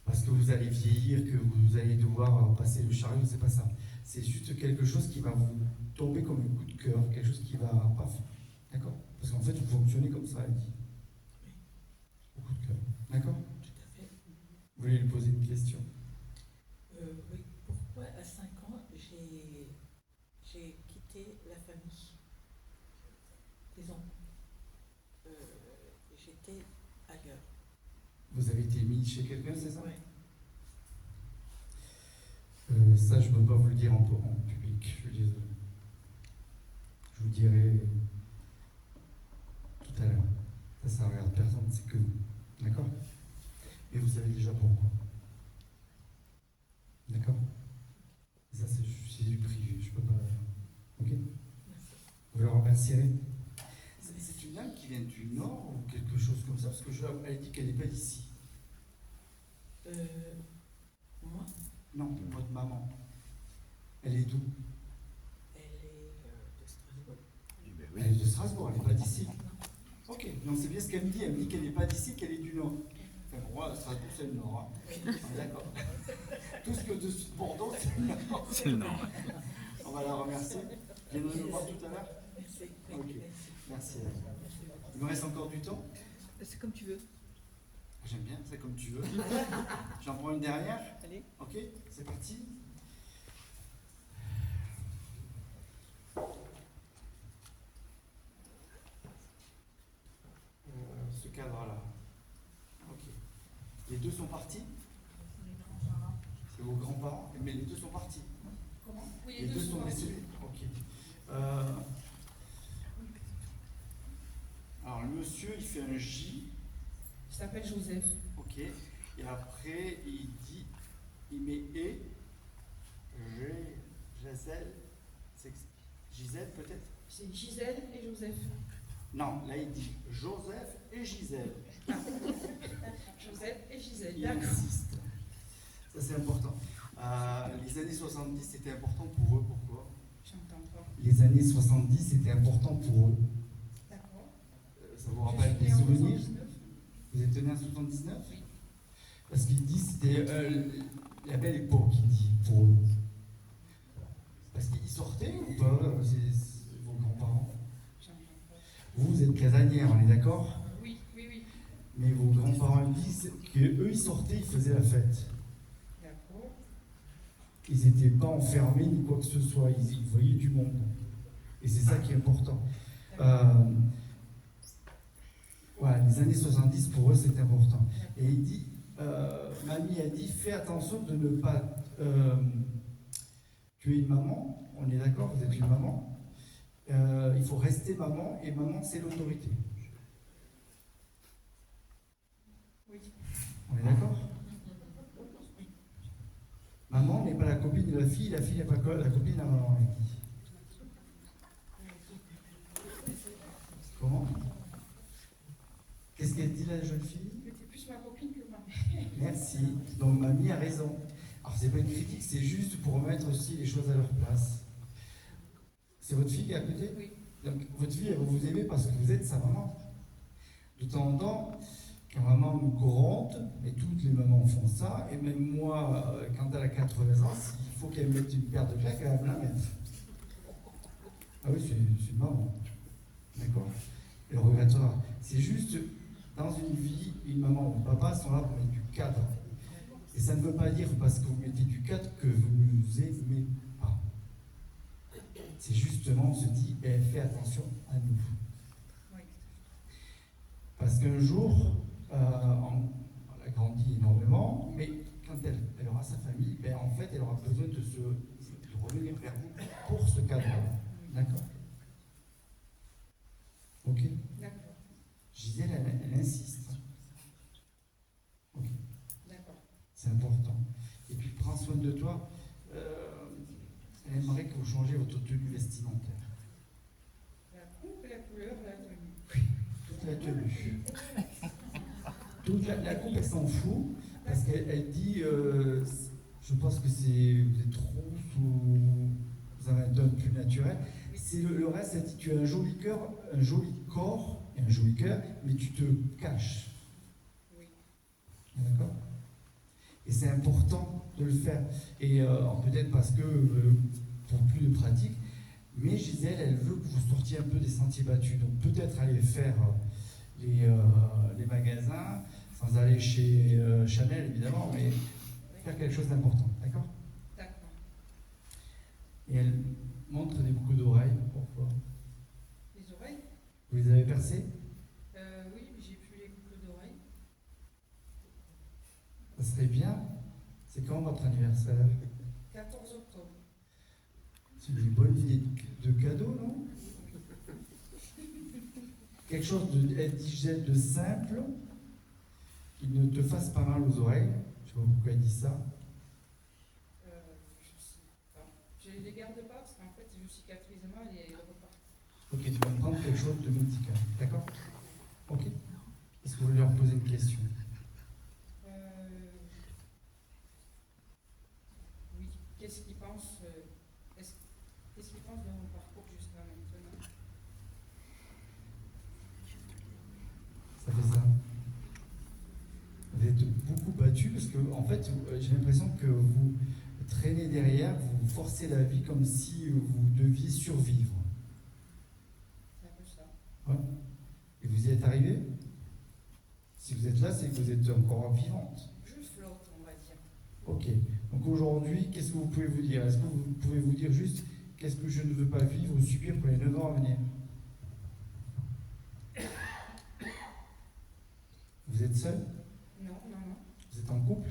parce que vous allez vieillir, que vous allez devoir passer le chariot, c'est pas ça. C'est juste quelque chose qui va vous tomber comme un coup de cœur, quelque chose qui va pas faire. D'accord? Parce qu'en fait, vous fonctionnez comme ça, elle dit. Au coup de cœur. D'accord? Tout à fait. Vous voulez lui poser une question? Oui, pourquoi à 5 ans j'ai quitté la famille, les enfants. J'étais ailleurs. Vous avez été mis chez quelqu'un, c'est ça? Oui. Ça, je ne peux pas vous le dire en public, je suis désolé. Je vous dirai tout à l'heure. Ça regarde personne, c'est que vous. D'accord? Et vous savez déjà pourquoi. D'accord? Ça, c'est du privé, je peux pas. Ok? Vous le remercierez. C'est une dame qui vient du Nord ou quelque chose comme ça? Parce que elle dit qu'elle n'est pas d'ici. Moi? Non, votre maman. Elle est d'où? Elle est de Strasbourg. Elle est de Strasbourg, elle n'est pas d'ici. Ok, donc c'est bien ce qu'elle me dit. Elle me dit qu'elle n'est pas d'ici, qu'elle est du Nord. Enfin, pour moi, Strasbourg, c'est le Nord. Hein. On est d'accord. Tout ce que au-dessus de Bordeaux, c'est le Nord. C'est le Nord. On va la remercier. Viendrez nous voir tout à l'heure? Merci. Ok, merci. Il me reste encore du temps? C'est comme tu veux. J'aime bien, c'est comme tu veux. J'en prends une dernière? Allez. Ok, c'est parti. Ce cadre-là. Ok. Les deux sont partis? C'est vos grands-parents? Mais les deux sont partis? Comment? Oui, les deux sont décédés? Ok. Alors, le monsieur, il fait un J. Il s'appelle Joseph. Ok. Et après, il met et. Gisèle. C'est Gisèle peut-être? C'est Gisèle et Joseph. Non, là il dit Joseph et Gisèle. Joseph et Gisèle. Il insiste. Ça c'est important. Les années 70 c'était important pour eux. Pourquoi? J'entends pas. Les années 70 c'était important pour eux. D'accord. Ça vous rappelle des souvenirs? Vous êtes né en 79? Oui. Parce qu'il dit c'était la belle époque, il dit, pour eux. Parce qu'ils sortaient ou pas, vos grands-parents? Vous êtes casanière, on est d'accord? Oui, oui, oui. Mais vos grands-parents disent qu'eux, ils sortaient, ils faisaient la fête. D'accord. Ils n'étaient pas enfermés ni quoi que ce soit, ils voyaient du monde. Et c'est ça qui est important. Voilà, les années 70, pour eux, c'est important. Et il dit, mamie a dit, fais attention de ne pas... tu es une maman, on est d'accord, vous êtes une maman. Il faut rester maman, et maman, c'est l'autorité. Oui. On est d'accord? Maman n'est pas la copine de la fille n'est pas la copine de la maman. Comment? Qu'est-ce qu'elle dit, la jeune fille? C'est plus ma copine que ma mère. Merci. Donc, mamie a raison. Alors, c'est pas une critique, c'est juste pour remettre aussi les choses à leur place. C'est votre fille qui est à côté? Oui. Donc, votre fille, elle va vous aimer parce que vous êtes sa maman. De temps en temps, quand maman nous corrompt, et toutes les mamans font ça, et même moi, quand elle a 80 ans, s'il faut qu'elle mette une paire de claques, elle va me la mettre. Ah oui, c'est une maman. D'accord? Elle regrettera. C'est juste, dans une vie, une maman ou un papa sont là pour mettre du cadre. Et ça ne veut pas dire, parce que vous mettez du cadre, que vous ne nous aimez pas. C'est justement, on se dit, fais attention à nous. Parce qu'un jour, elle a grandi énormément, mais quand elle aura sa famille, en fait, elle aura besoin de revenir vers vous pour ce cadre-là. D'accord? Ok? D'accord. Gisèle, elle insiste. Ok. D'accord. C'est important. Et puis, prends soin de toi. Elle aimerait que vous changiez votre tenue vestimentaire. La coupe, la couleur, la tenue. Oui, toute la tenue. Toute la coupe, elle s'en fout, parce qu'elle dit, je pense que vous êtes rousse ou vous avez un ton plus naturel. C'est le reste, elle dit, tu as un joli cœur, un joli corps et un joli cœur, mais tu te caches. Oui. D'accord? Et c'est important de le faire. Et peut-être parce que, pour plus de pratique, mais Gisèle, elle veut que vous sortiez un peu des sentiers battus. Donc peut-être aller faire les magasins, sans aller chez Chanel évidemment, mais faire quelque chose d'important. D'accord? D'accord. Et elle montre des boucles d'oreilles. Pourquoi? Les oreilles? Vous les avez percées? Oui, j'ai plus les boucles d'oreilles. Ça serait bien. C'est quand votre anniversaire? 14 octobre. C'est une bonne idée de cadeau, non? Quelque chose de simple, qui ne te fasse pas mal aux oreilles. Je ne sais pas pourquoi elle dit ça. Je sais pas. Je ne les garde pas parce qu'en fait, je cicatrise mal et elles repartent. Ok, tu vas me prendre quelque chose de médical. D'accord? Ok. Est-ce que vous voulez leur poser une question? Oui. Qu'est-ce qu'ils pensent de mon parcours jusqu'à maintenant? Ça fait ça. Vous êtes beaucoup battu parce que, en fait, j'ai l'impression que vous traînez derrière, vous forcez la vie comme si vous deviez survivre. C'est un peu ça. Ouais. Et vous y êtes arrivé? Si vous êtes là, c'est que vous êtes encore vivante. Je flotte, on va dire. Ok. Donc aujourd'hui, qu'est-ce que vous pouvez vous dire? Est-ce que vous pouvez vous dire juste qu'est-ce que je ne veux pas vivre ou subir pour les 9 ans à venir? Vous êtes seul? Non. Vous êtes en couple?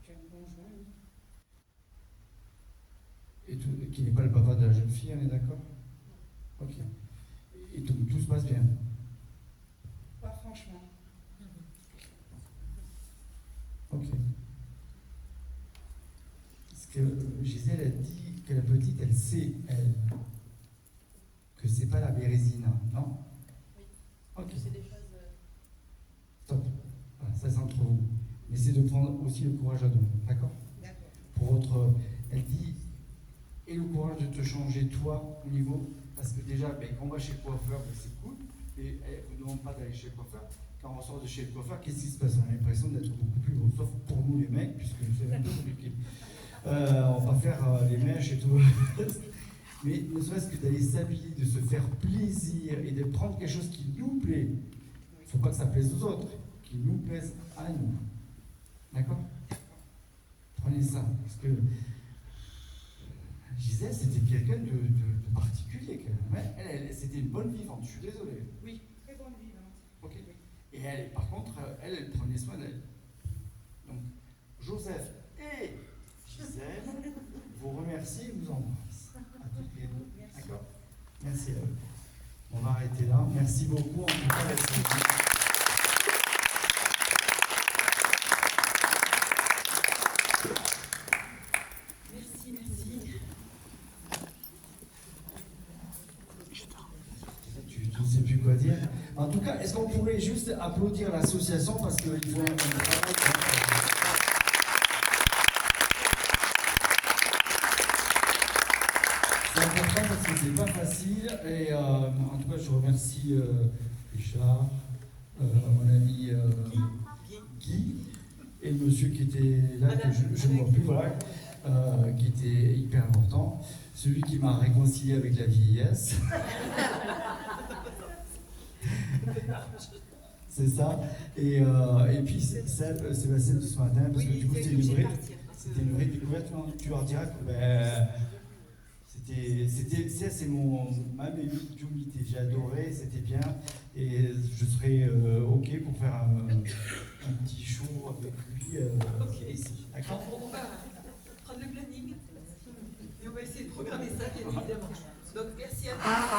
J'ai un conjoint, oui. Et qui n'est pas le papa de la jeune fille, on est d'accord? Ok. Et donc tout se passe bien? Pas franchement. Ok. Parce que Gisèle a dit que la petite, elle sait, elle, que c'est pas la bérésina, non? Oui. Ok. C'est des choses. Stop. Voilà, ça c'est entre vous. Mais c'est de prendre aussi le courage à deux, d'accord? D'accord. Pour votre. Elle dit, et le courage de te changer toi au niveau. Parce que déjà, quand on va chez le coiffeur, c'est cool. Et elle ne vous demande pas d'aller chez le coiffeur. Quand on sort de chez le coiffeur, qu'est-ce qui se passe? On a l'impression d'être beaucoup plus gros, sauf pour nous les mecs, puisque c'est un peu compliqué. On va faire les mèches et tout. Mais ne serait-ce que d'aller s'habiller, de se faire plaisir et de prendre quelque chose qui nous plaît. Il ne faut pas que ça plaise aux autres, qui nous plaise à nous. D'accord? Prenez ça. Parce que Gisèle, c'était quelqu'un de particulier quand même. Elle, c'était une bonne vivante, je suis désolé. Oui, très bonne vivante. Ok. Et elle, par contre, elle prenait soin d'elle. Donc, Joseph et Gisèle vous remercient et vous embrassent. À toutes les deux. D'accord? Merci à eux. On va arrêter là. Merci beaucoup. En tout cas, merci. Je ne sais plus quoi dire. En tout cas, est-ce qu'on pourrait juste applaudir l'association parce qu'ils font un travail. C'est important parce que c'est pas facile. Et en tout cas, je remercie Richard, mon ami monsieur qui était là, que je ne vois plus, voilà, qui était hyper important. Celui qui m'a réconcilié avec la vieillesse. C'est ça. Et puis Sébastien de ce matin, parce que du coup c'était une vraie découverte. Tu leur diras que c'est ma médiumnité. J'ai adoré, c'était bien. Et je serais OK pour faire un petit show avec lui. Ici. D'accord ? On va prendre le planning et on va essayer de programmer ça, bien évidemment. Donc merci à tous.